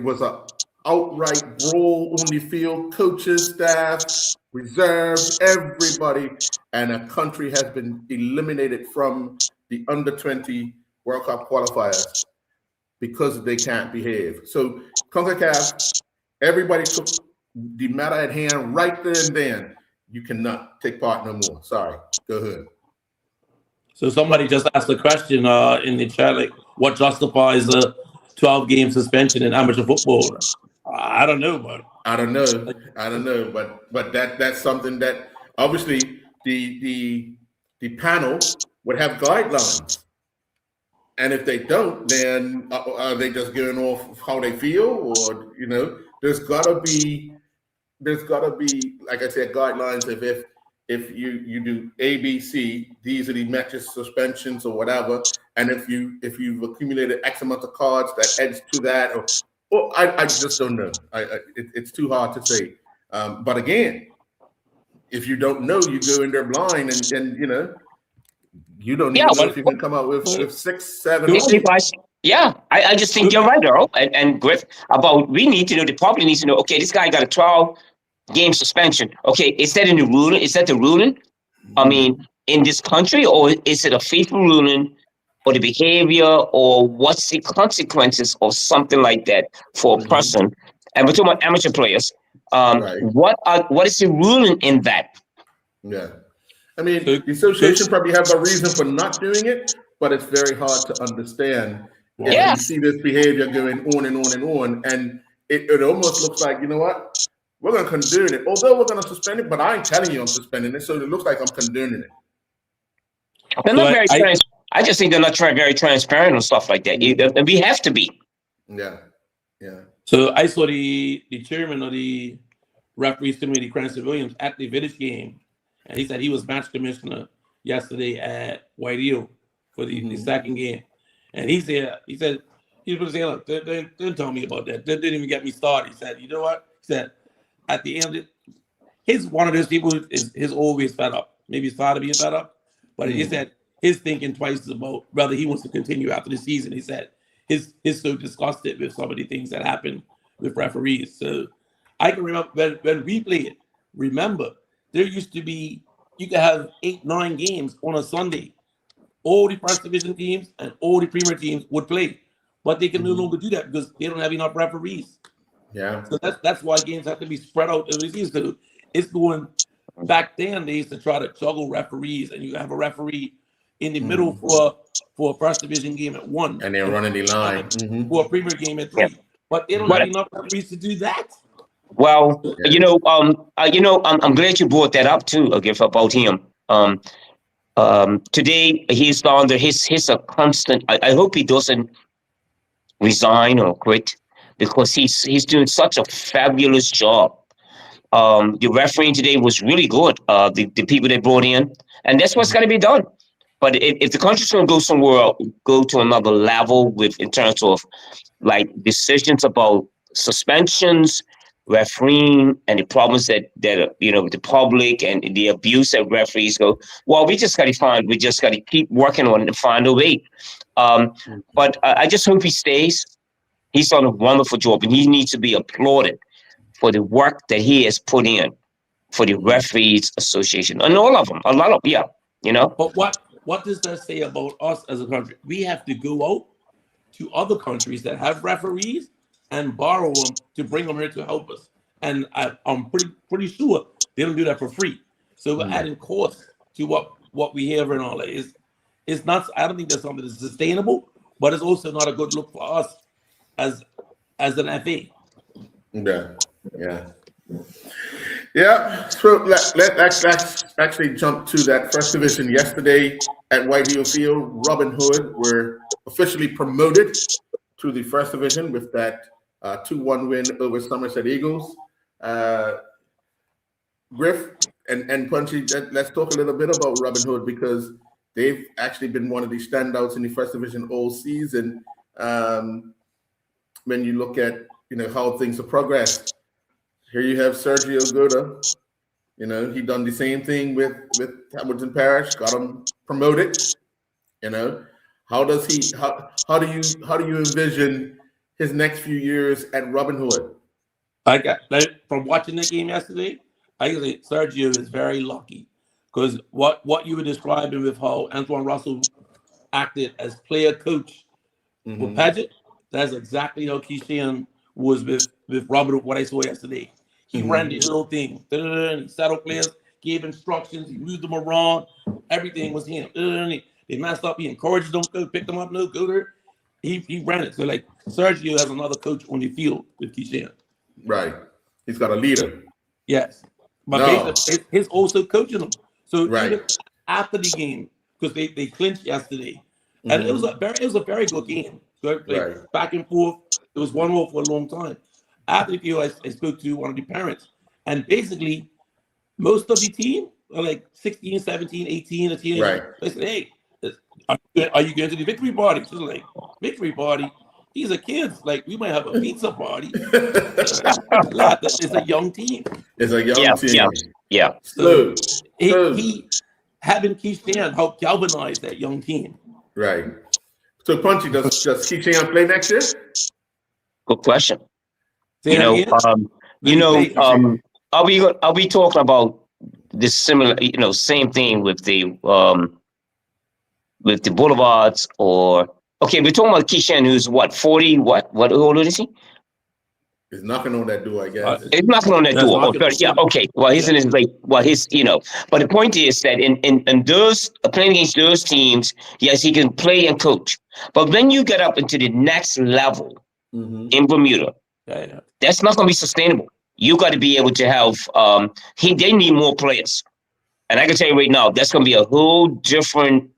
was a outright brawl on the field. Coaches, staff, reserves, everybody, and a country has been eliminated from the under-20 World Cup qualifiers because they can't behave. So CONCACAF, everybody took the matter at hand right there and then. You cannot take part no more. Sorry. Go ahead. So somebody just asked a question in the chat, like, what justifies a 12-game suspension in amateur football? I don't know, but I don't know, but that's something that obviously the panel would have guidelines, and if they don't, then are they just going off how they feel, or there's gotta be like I said, guidelines. If you do A, B, C, these are the matches, suspensions or whatever, and if you've accumulated X amount of cards that adds to that, or I just don't know. It's too hard to say. But again, if you don't know, you go in there blind, and you don't even know if you can come out with 6, 7. Yeah, I just think you're right, Earl and Griff. We need to know. They probably need to know. Okay, this guy got a 12-game suspension. Okay, is that in the ruling? Is that the ruling? I mean, in this country, or is it a faithful ruling, or the behavior, or what's the consequences, or something like that for a person? And we're talking about amateur players. Right. What is the ruling in that? Yeah, I mean, the association probably have a reason for not doing it, but it's very hard to understand. If you see this behavior going on and on and on, and it almost looks like, you know what, we're going to condone it. Although we're going to suspend it, but I ain't telling you I'm suspending it, so it looks like I'm condoning it. They're not very transparent. I just think they're not very transparent and stuff like that. And we have to be. Yeah. So I saw the chairman of the referees committee, Cranston Williams, at the Village game, and he said he was match commissioner yesterday at White Hill for the second game. And he said he was going to say, look, don't tell me about that. That didn't even get me started. He said, you know what? He said, at the end of it, he's one of those people is always fed up. Maybe he's tired of being fed up, but he said his thinking twice is about whether he wants to continue after the season. He said he's so disgusted with some of the things that happen with referees. So I can remember when we played, remember, there used to be, you could have 8, 9 games on a Sunday. All the first division teams and all the premier teams would play, but they can no longer do that because they don't have enough referees. Yeah. So that's why games have to be spread out over the season. So it's going back then. They used to try to juggle referees, and you have a referee in the middle for a first division game at 1, and they're running the line for a premier game at 3. Yeah. But they don't have enough referees to do that. Well, I'm glad you brought that up too, Griff, about him. Today he's under his a constant. I hope he doesn't resign or quit, because he's doing such a fabulous job. The refereeing today was really good. The people they brought in, and that's what's got to be done. But if the country's going to go somewhere, go to another level in terms of like decisions about suspensions, refereeing, and the problems that with the public and the abuse that referees go, well, we just got to keep working on it and find a way. But I just hope he stays. He's done a wonderful job, and he needs to be applauded for the work that he has put in for the Referees Association, and all of them, a lot of But what does that say about us as a country? We have to go out to other countries that have referees and borrow them to bring them here to help us. And I'm pretty sure they don't do that for free. So we're adding cost to what we have and all that. It's not. I don't think that's something that's sustainable, but it's also not a good look for us as an FA. Yeah. So let's actually jump to that first division yesterday at White Hill Field. Robin Hood were officially promoted to the first division with that 2-1 win over Somerset Eagles. Griff and Punchy, let's talk a little bit about Robin Hood, because they've actually been one of the standouts in the first division all season. When you look at how things have progressed, here you have Sergio Goda. He done the same thing with Hamilton Parish, got him promoted. How do you envision his next few years at Robin Hood? From watching that game yesterday, I can say Sergio is very lucky, because what you were describing with how Antoine Russell acted as player coach for Paget, that's exactly how Keishan was with Robert. What I saw yesterday, he ran the little thing, he settled players, gave instructions, he moved them around, everything was him. They messed up. He encouraged them, go pick them up, no, go there. He ran it. So like Sergio has another coach on the field with Keyshawn. Right. He's got a leader. Yes. But basically, he's also coaching them. So even after the game, because they clinched yesterday, and it was a very good game. So back and forth, it was 1-1 for a long time. After the game, I spoke to one of the parents, and basically most of the team are like 16, 17, 18, a teenager. Right. They said, hey, are you going to the victory party? She's like, victory party? These are kids. Like, we might have a pizza party. It's a young team. It's a young team. Yeah. So he having Keyshawn help galvanize that young team. Right. So, Punchy, does Keyshawn play next year? Good question. Are we talking about this similar, same thing with the Boulevards, or okay, we're talking about Keyshawn, who's what, 40? What old is he? He's knocking on that door, I guess. He's knocking on that door. Oh, 30. Yeah, okay. Well, he's in his late. Well, but the point is that in those playing against those teams, yes, he can play and coach. But when you get up into the next level in Bermuda, that's not going to be sustainable. You got to be able to have. They need more players, and I can tell you right now, that's going to be a whole different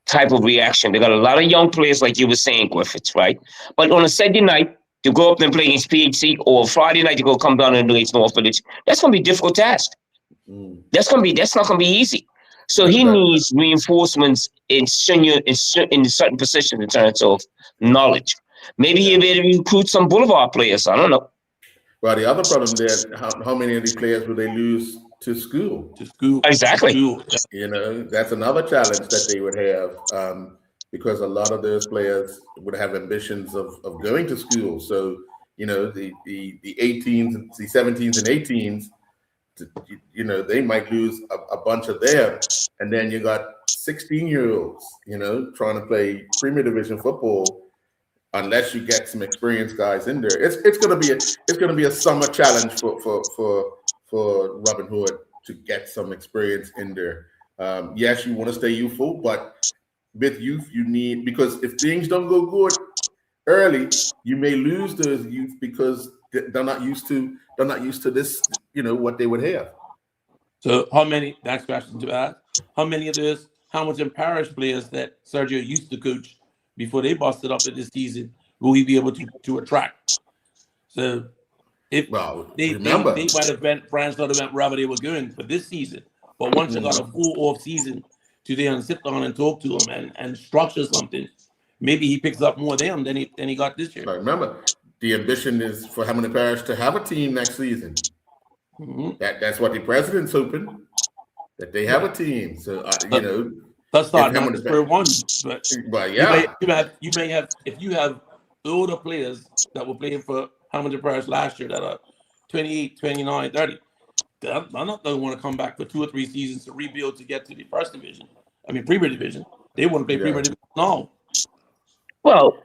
type of reaction. They got a lot of young players, like you were saying, Griffiths, right? But on a Saturday night, to go up and play against PHC, or Friday night to go come down and against North Village, that's going to be a difficult task. That's not going to be easy. So he needs reinforcements in certain positions in terms of knowledge. Maybe he'll be able to recruit some Boulevard players. I don't know. Well, the other problem there, how many of these players will they lose to school? Exactly. That's another challenge that they would have. Because a lot of those players would have ambitions of going to school. So, the 18s, the 17s and 18s, they might lose a bunch of them. And then you got 16-year-olds, trying to play Premier Division football. Unless you get some experienced guys in there, it's gonna be a summer challenge for Robin Hood to get some experience in there. Yes, you want to stay youthful, but with youth, you need, because if things don't go good early, you may lose those youth because they're not used to this, what they would have. So next question to ask, how much Parish players that Sergio used to coach before they busted up in this season will he be able to attract? So if they might have been branched out about wherever they were going for this season, but once they got a full off season to then sit down and talk to them and structure something, maybe he picks up more of them than he got this year. Right, remember, the ambition is for Hamilton Parish to have a team next season. That's what the president's hoping, that they have a team. So that's not for one, but you may have if you have older players that were playing for Hamilton Parish last year that are 28, 29, 30. They're not going to want to come back for 2 or 3 seasons to rebuild to get to the first division. I mean, Premier Division. They want to play Premier Division now. Well,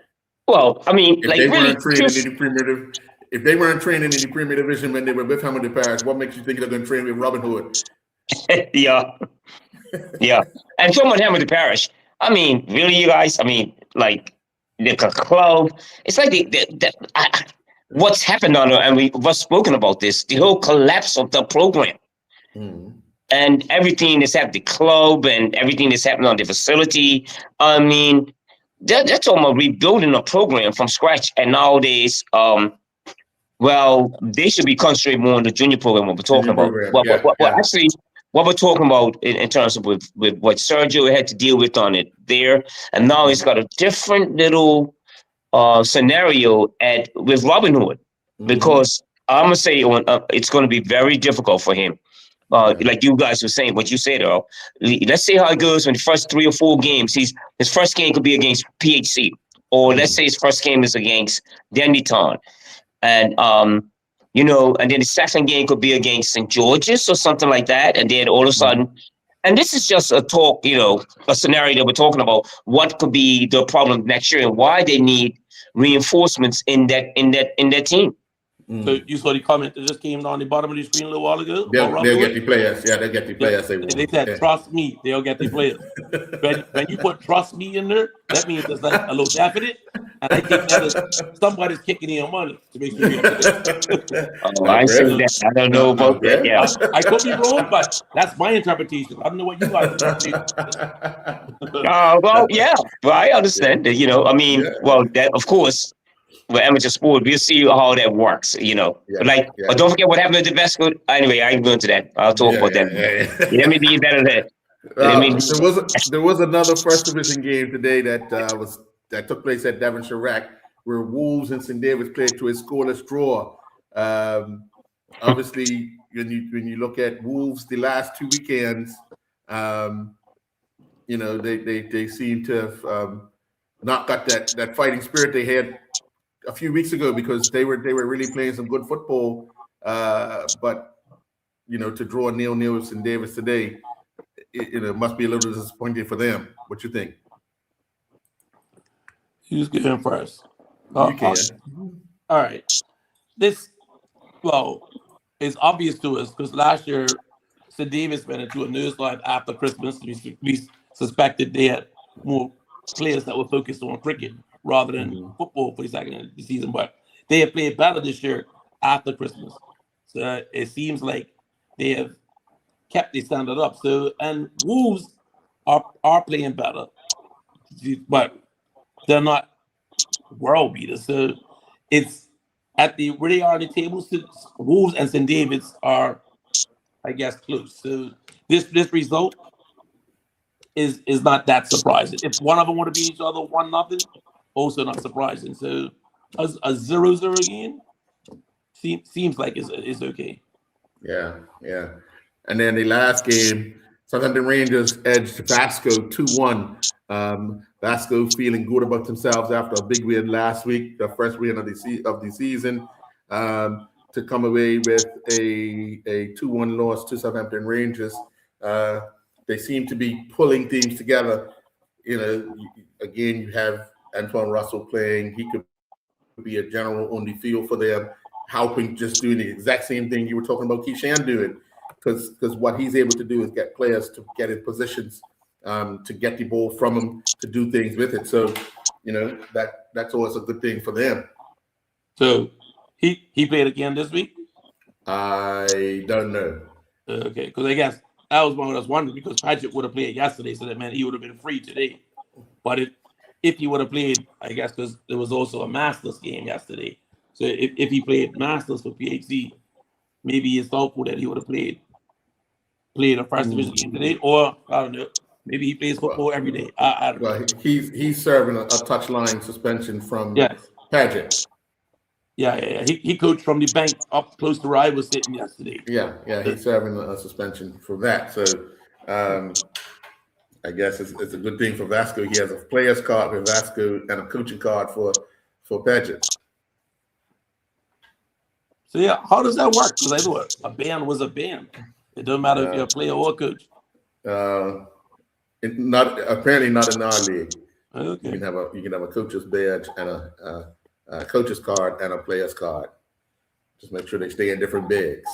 I mean, if they weren't training in the Premier Division when they were with Hamilton Parish, what makes you think they're going to train with Robin Hood? Yeah. And talking about Hamilton Parish, I mean, really, you guys? I mean, like the club. It's like what's happened on it, and we've spoken about this, the whole collapse of the program and everything that's happened, the club and everything that's happened on the facility. I mean, they're talking about rebuilding a program from scratch. And nowadays, they should be concentrating more on the junior program, what we're talking about. Actually, what we're talking about in terms of with what Sergio had to deal with on it there, and now he's got a different little scenario with Robin Hood, because I'm gonna say it's going to be very difficult for him. Like you guys were saying, what you said, Earl. Let's see how it goes in the first 3 or 4 games. His first game could be against PHC, or let's say his first game is against Dendytown, and and then the second game could be against St. George's or something like that, and then all of a sudden. And this is just a talk, a scenario that we're talking about. What could be the problem next year, and why they need reinforcements in that team. So you saw the comment that just came down the bottom of the screen a little while ago? They'll get the players. Yeah, they'll get the players. They said, trust me, they'll get the players. when you put trust me in there, that means it's like a little definite. And I think that is somebody's kicking in your money to make sure you're up to date. I say that. I don't know about that. Yeah. I could be wrong, but that's my interpretation. I don't know what you guys interpret. Well, yeah. Well, I understand that, I mean, well, that, of course, with amateur sport, we'll see how that works, But don't forget what happened to the best. Anyway, I ain't going to that. I'll talk about that. Let me be better than that. There was another first division game today that took place at Devonshire Rack, where Wolves and St. David's played to a scoreless draw. Obviously, when you look at Wolves, the last 2 weekends, they seem to have not got that fighting spirit they had a few weeks ago, because they were really playing some good football, but to draw 0-0 with St. David's today, it must be a little disappointing for them. What you think? Who's going first? You can. All right. It's obvious to us because last year St. David's went into a newsline after Christmas. We suspected they had more players that were focused on cricket rather than football for the second of the season, but they have played better this year after Christmas. So it seems like they have kept the standard up. So, and Wolves are playing better, but they're not world beaters. So it's where they are on the table. So Wolves and St. David's are, I guess, close. So this result is not that surprising. If one of them want to beat each other 1-0, also not surprising. So a 0-0 game seems like it's okay. Yeah. And then the last game, Southampton Rangers edged Vasco 2-1. Vasco feeling good about themselves after a big win last week, the first win of the season, to come away with a 2-1 loss to Southampton Rangers. They seem to be pulling things together. Again, you have Antoine Russell playing. He could be a general on the field for them, helping, just doing the exact same thing you were talking about Keyshan doing, because what he's able to do is get players to get in positions, to get the ball from him, to do things with it. So, that's always a good thing for them. So he played again this week? I don't know. Okay, because I guess that was one I was wondering, because Patrick would have played yesterday, so that meant he would have been free today. But if he would have played, I guess, because there was also a Masters game yesterday. So if he played Masters for PHC, maybe it's doubtful that he would have played a first division game today, or I don't know. Maybe he plays football every day. I don't know. Well, he's serving a touchline suspension from Paget. Yeah. He coached from the bank up close to where I was sitting yesterday. Yeah. He's serving a suspension for that. So I guess it's a good thing for Vasco. He has a player's card with Vasco and a coaching card for Paget. So yeah, how does that work? Because I know a band was a band. It doesn't matter if you're a player or a coach. Apparently not in our league. Okay. You can have a coach's badge and a coach's card and a player's card. Just make sure they stay in different bags.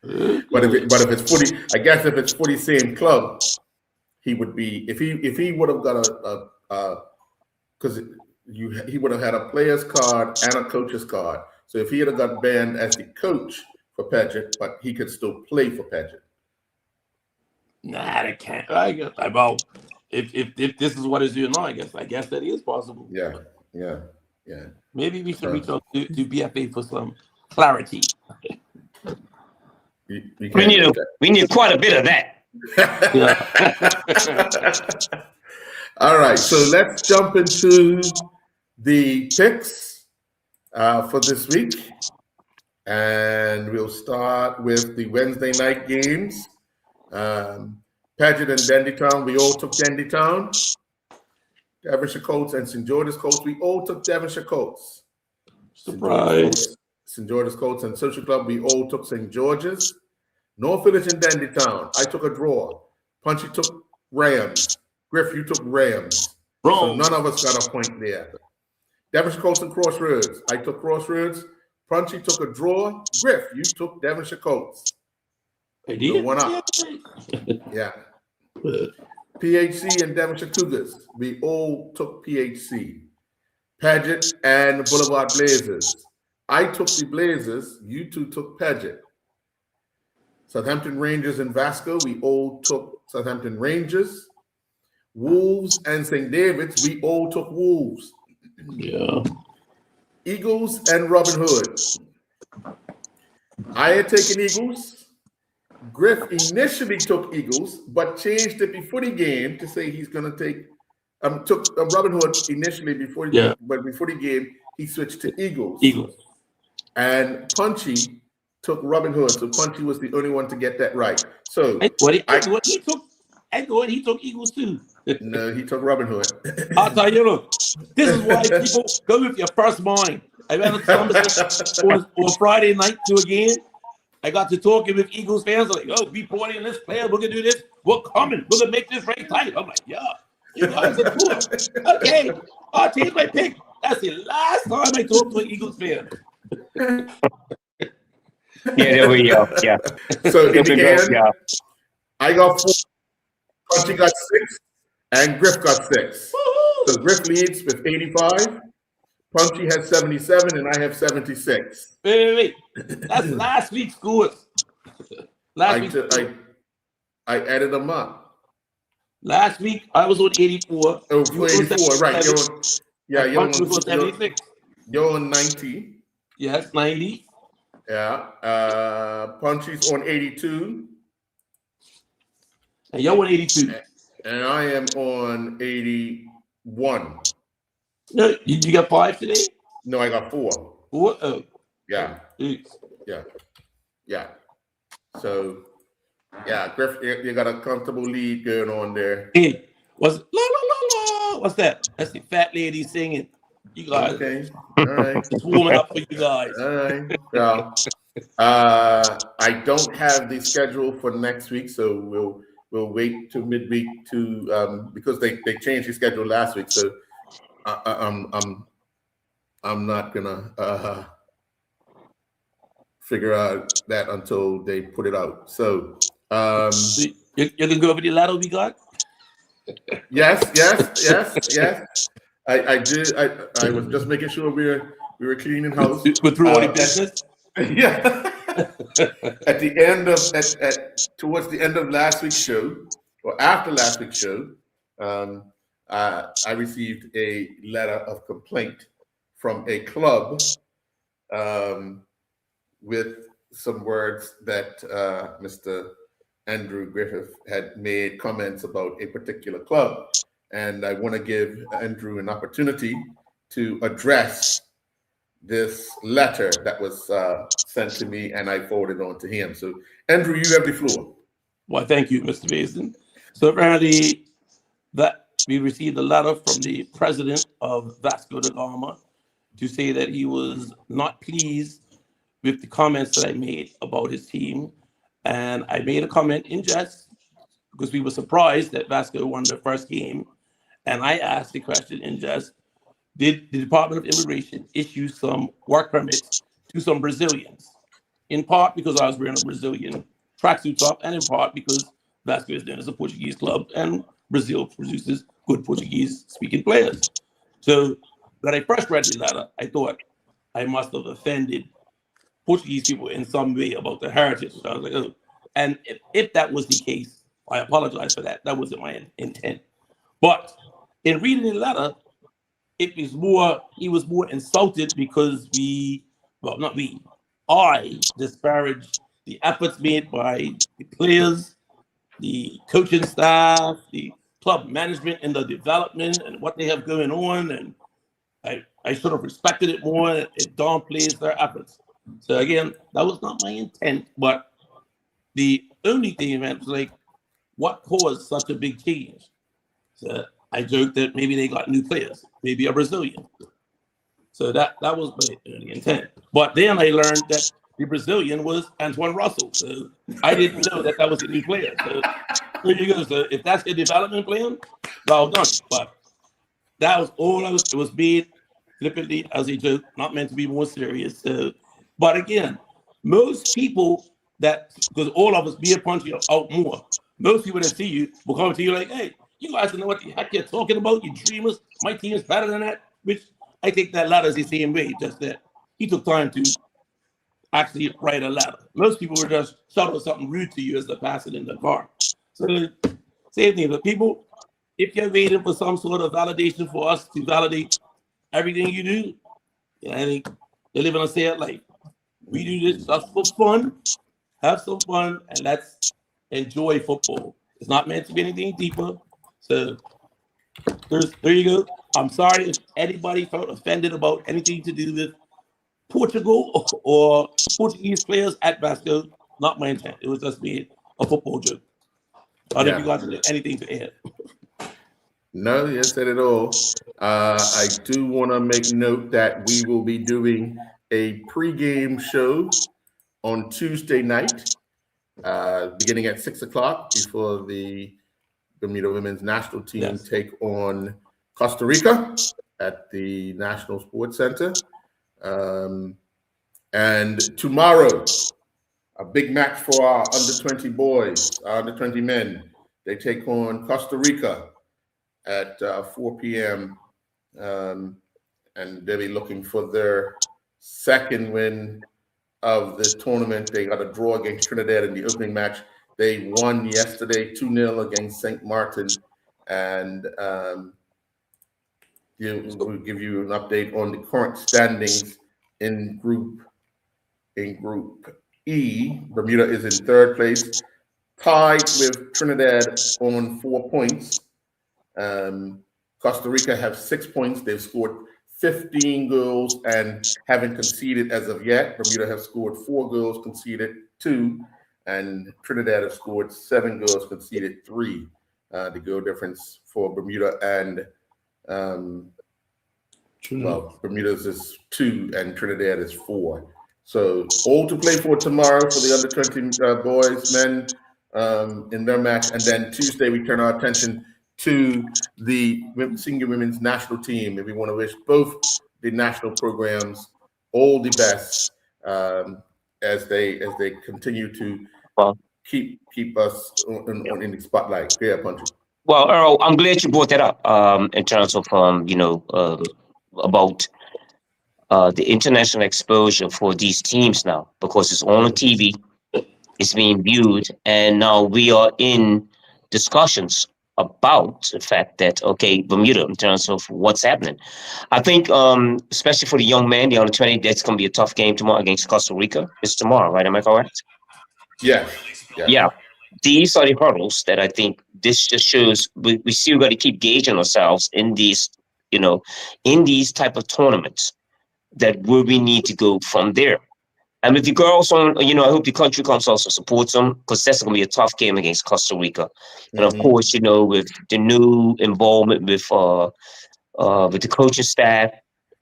But if it's 40, I guess if it's for the same club, he would be, if he would have got he would have had a player's card and a coach's card. So if he had got banned as the coach for Paget, but he could still play for Paget. Nah, they can't. I guess about if this is what is doing now, I guess that is possible. Yeah. Maybe we should reach out to BFA for some clarity. We need quite a bit of that. All right, so let's jump into the picks for this week, and we'll start with the Wednesday night games. Paget and Dandytown, we all took Dandytown. Devonshire Coats and St. George's Coats, we all took Devonshire Coats. Surprise. St. George's Coats and Social Club, we all took St. George's. North Village and Dandytown, I took a draw. Punchy took Rams. Griff, you took Rams. Wrong. So none of us got a point there. Devonshire Coats and Crossroads. I took Crossroads. Punchy took a draw. Griff, you took Devonshire Coats. I did. One up. Yeah. PHC and Devonshire Cougars. We all took PHC. Paget and Boulevard Blazers. I took the Blazers. You two took Paget. Southampton Rangers and Vasco. We all took Southampton Rangers. Wolves and St. David's. We all took Wolves. Yeah. Eagles and Robin Hood. I had taken Eagles. Griff initially took Eagles, but changed it before the game to say he's going to take. Took Robin Hood initially before the game, but before the game he switched to Eagles. Eagles. And Punchy took Robin Hood, so Punchy was the only one to get that right. So he took Eagles too. No, he took Robin Hood. I'll tell you, look, this is why people go with your first mind. I had a conversation on Friday night too again. I got to talking with Eagles fans like, oh, we brought in this player, we're gonna do this, we're coming, we're gonna make this race tight. I'm like, yeah, you guys are cool. Okay, I'll change my pick. That's the last time I talked to an Eagles fan. Yeah, there we go. Yeah. So in the end, I got 4, Punchy got 6, and Griff got 6. So Griff leads with 85. Punchy has 77, and I have 76. Wait. That's last week's scores. I added them up. Last week I was on 84. Oh, 84, right? You're on 76. You're on 90. Yes, 90. Yeah. Punchy's on 82. And you're on 82. And I am on 81. No, you got 5 today? No, I got 4. 4? Oh. Yeah. Yeah. So, yeah, Griff, you got a comfortable lead going on there. Hey, what's la la la la? What's that? That's the fat lady singing. You guys, okay, all right. It's warming up for you guys. All right. Well, I don't have the schedule for next week, so we'll wait till midweek to because they changed the schedule last week. So I'm not gonna figure out that until they put it out. So you can go over the ladder we got. Yes. I did. I was just making sure we were cleaning house. We're through all the business. Yeah. At the end of towards the end of last week's show, or after last week's show, I received a letter of complaint from a club with some words that Mr. Andrew Griffith had made comments about a particular club. And I want to give Andrew an opportunity to address this letter that was sent to me, and I forwarded on to him. So, Andrew, you have the floor. Well, thank you, Mr. Mason. So apparently that we received a letter from the president of Vasco da Gama to say that he was not pleased with the comments that I made about his team. And I made a comment in jest because we were surprised that Vasco won their first game. And I asked the question in jest, did the Department of Immigration issue some work permits to some Brazilians? In part because I was wearing a Brazilian tracksuit top, and in part because Vasco is known as a Portuguese club, and Brazil produces good Portuguese-speaking players. So when I first read the letter, I thought I must have offended Portuguese people in some way about their heritage. So I was like, oh. And if that was the case, I apologize for that. That wasn't my intent. But in reading the letter, he was more insulted because I disparaged the efforts made by the players, the coaching staff, the club management, and the development and what they have going on. And I should have respected it more. It downplays their efforts. So again, that was not my intent. But the only thing was like, what caused such a big change? So I joked that maybe they got new players, maybe a Brazilian. So that was my only intent. But then I learned that the Brazilian was Antoine Russell. So I didn't know that was a new player. So there you go. So if that's the development plan, well done. But that was all it was made flippantly as a joke, not meant to be more serious. But again, most people because all of us be a punch you out more. Most people that see you will come to you like, hey, you guys don't know what the heck you're talking about, you dreamers. My team is better than that. Which I think that ladder is the same way, just that he took time to actually write a letter. Most people were just shouting something rude to you as they're passing in the car. So same thing. But people, if you're waiting for some sort of validation for us to validate everything you do, I think they're living a sad life. We do this just for fun, have some fun, and let's enjoy football. It's not meant to be anything deeper. So there you go. I'm sorry if anybody felt offended about anything to do with Portugal or Portuguese players at Vasco. Not my intent. It was just being a football joke. I don't know if you guys have anything to add. No, you said it all. I do want to make note that we will be doing a pregame show on Tuesday night, beginning at 6 o'clock before the Bermuda women's national team take on Costa Rica at the National Sports Center. And tomorrow, a big match for our under-20 boys, our under-20 men. They take on Costa Rica at 4 p.m. And they'll be looking for their second win of the tournament. They got a draw against Trinidad in the opening match. They won yesterday 2-0 against St. Martin. And we'll give you an update on the current standings in Group E. Bermuda is in third place, tied with Trinidad on 4 points. Costa Rica have 6 points. They've scored 15 goals and haven't conceded as of yet. Bermuda have scored 4 goals, conceded 2, and Trinidad have scored 7 goals, conceded 3. The goal difference for Bermuda and Bermuda's is 2 and Trinidad is 4. So all to play for tomorrow for the under-20 boys, men in their match. And then Tuesday, we turn our attention to the senior women's national team. And we want to wish both the national programs all the best as they continue to keep us in the spotlight. Yeah, Punchy. Well, Earl, I'm glad you brought that up in terms of, about the international exposure for these teams now, because it's on TV, it's being viewed, and now we are in discussions about the fact that, okay, Bermuda, in terms of what's happening. I think, especially for the young man, the under 20, that's going to be a tough game tomorrow against Costa Rica. It's tomorrow, right? Am I correct? Yeah. These are the hurdles that I think this just shows we still got to keep gauging ourselves in these, in these type of tournaments, that where we need to go from there. And with the girls on, I hope the country comes also supports them, because that's going to be a tough game against Costa Rica. And of course, with the new involvement with the coaching staff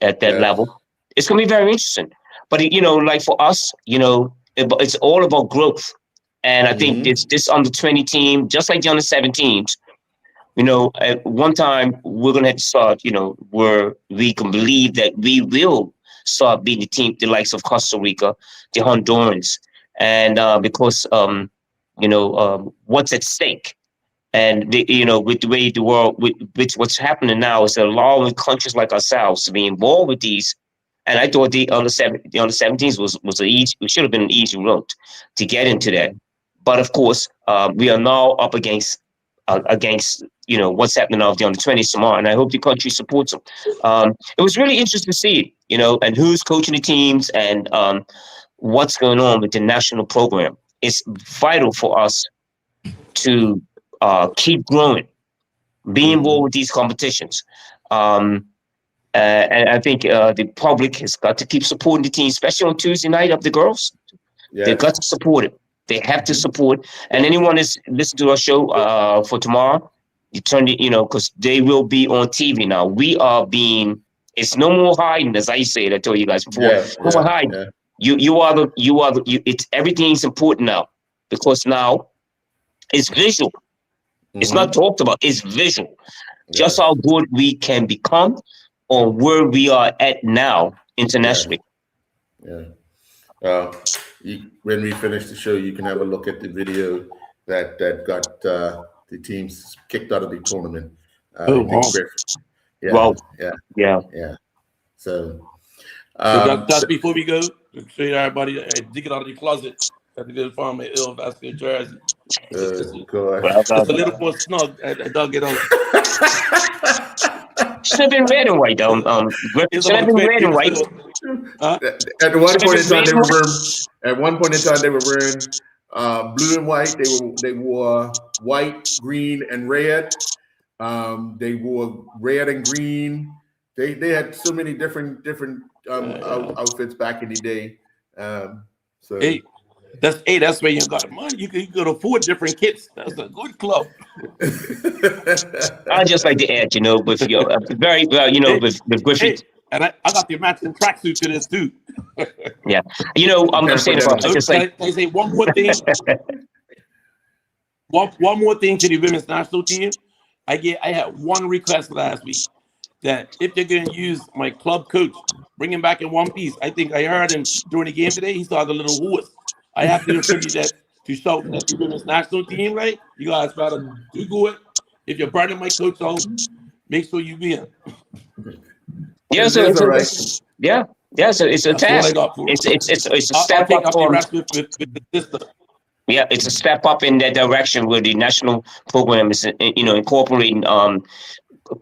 at that level, it's going to be very interesting. But like for us, it's all about growth. And I think this under 20 team, just like the under 17s, at one time we're going to have to start, where we can believe that we will start beating the team, the likes of Costa Rica, the Hondurans, and because what's at stake, and with the way the world, with what's happening now, is allowing countries like ourselves to be involved with these. And I thought the under 17s was easy. It should have been an easy road to get into that. But of course, we are now up against what's happening now with the under 20s tomorrow, and I hope the country supports them. It was really interesting to see, and who's coaching the teams and what's going on with the national program. It's vital for us to keep growing, be involved with these competitions. And I think the public has got to keep supporting the team, especially on Tuesday night of the girls. Yes. They've got to support it. They have to support. And anyone that's listening to our show for tomorrow, you turn it, because they will be on TV now. We are it's no more hiding, as I said. I told you guys before. No more hiding. Yeah. It's everything's important now, because now it's visual. It's not talked about. It's visual. Yeah. Just how good we can become on where we are at now internationally. Yeah. When we finish the show, you can have a look at the video that got the teams kicked out of the tournament. Wow. Wow. Yeah. So, that's before we go. To show everybody, dig it out of the closet. Had to go find my ill vascular jersey. It's a little more snug. I dug it out. Should have been red and white, though. Should have been red and white. At one point in time, they were wearing blue and white. They wore white, green, and red. They wore red and green. They had so many different outfits back in the day. That's where you got money. You could afford different kits. That's a good club. I just like to add, with your very well, with Griffith. And I got the matching tracksuit to this too. Yeah, I'm saying about just like. Can I say one more thing? one more thing to the women's national team. I had one request last week that if they're going to use my club coach, bring him back in one piece. I think I heard him during the game today. He saw the little horse. I have to attribute that to show that the women's national team, right? You guys gotta Google it. If you're burning my coach out, make sure you win. Yeah, so it's so it's a task. It's a step up Yeah, it's a step up in that direction where the national program is, incorporating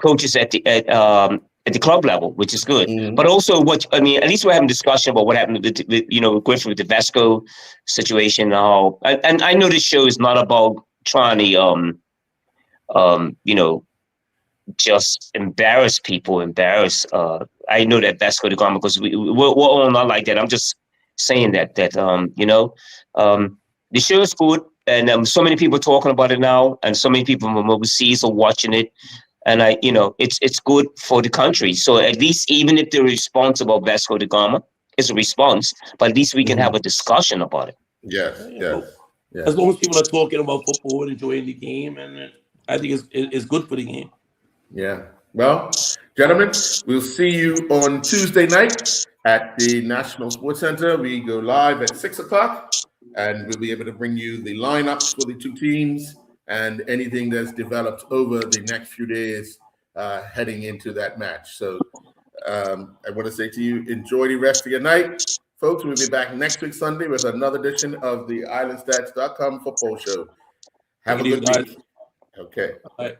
coaches at the club level, which is good. Mm-hmm. But also, at least we're having a discussion about what happened with Griffith with the Vesco situation. And I know this show is not about trying to, just embarrass people. I know that Vesco the Gama, because we're all not like that. I'm just saying that the show is good, and so many people talking about it now, and so many people from overseas are watching it. And it's good for the country. So at least, even if the response about Vasco da Gama is a response, but at least we can have a discussion about it. Yes. As long as people are talking about football and enjoying the game, and I think it's good for the game. Yeah. Well, gentlemen, we'll see you on Tuesday night at the National Sports Center. We go live at 6:00, and we'll be able to bring you the lineups for the two teams and anything that's developed over the next few days heading into that match. So I want to say to you, enjoy the rest of your night. Folks, we'll be back next week, Sunday, with another edition of the IslandStats.com football show. Have a good week. Okay. All right.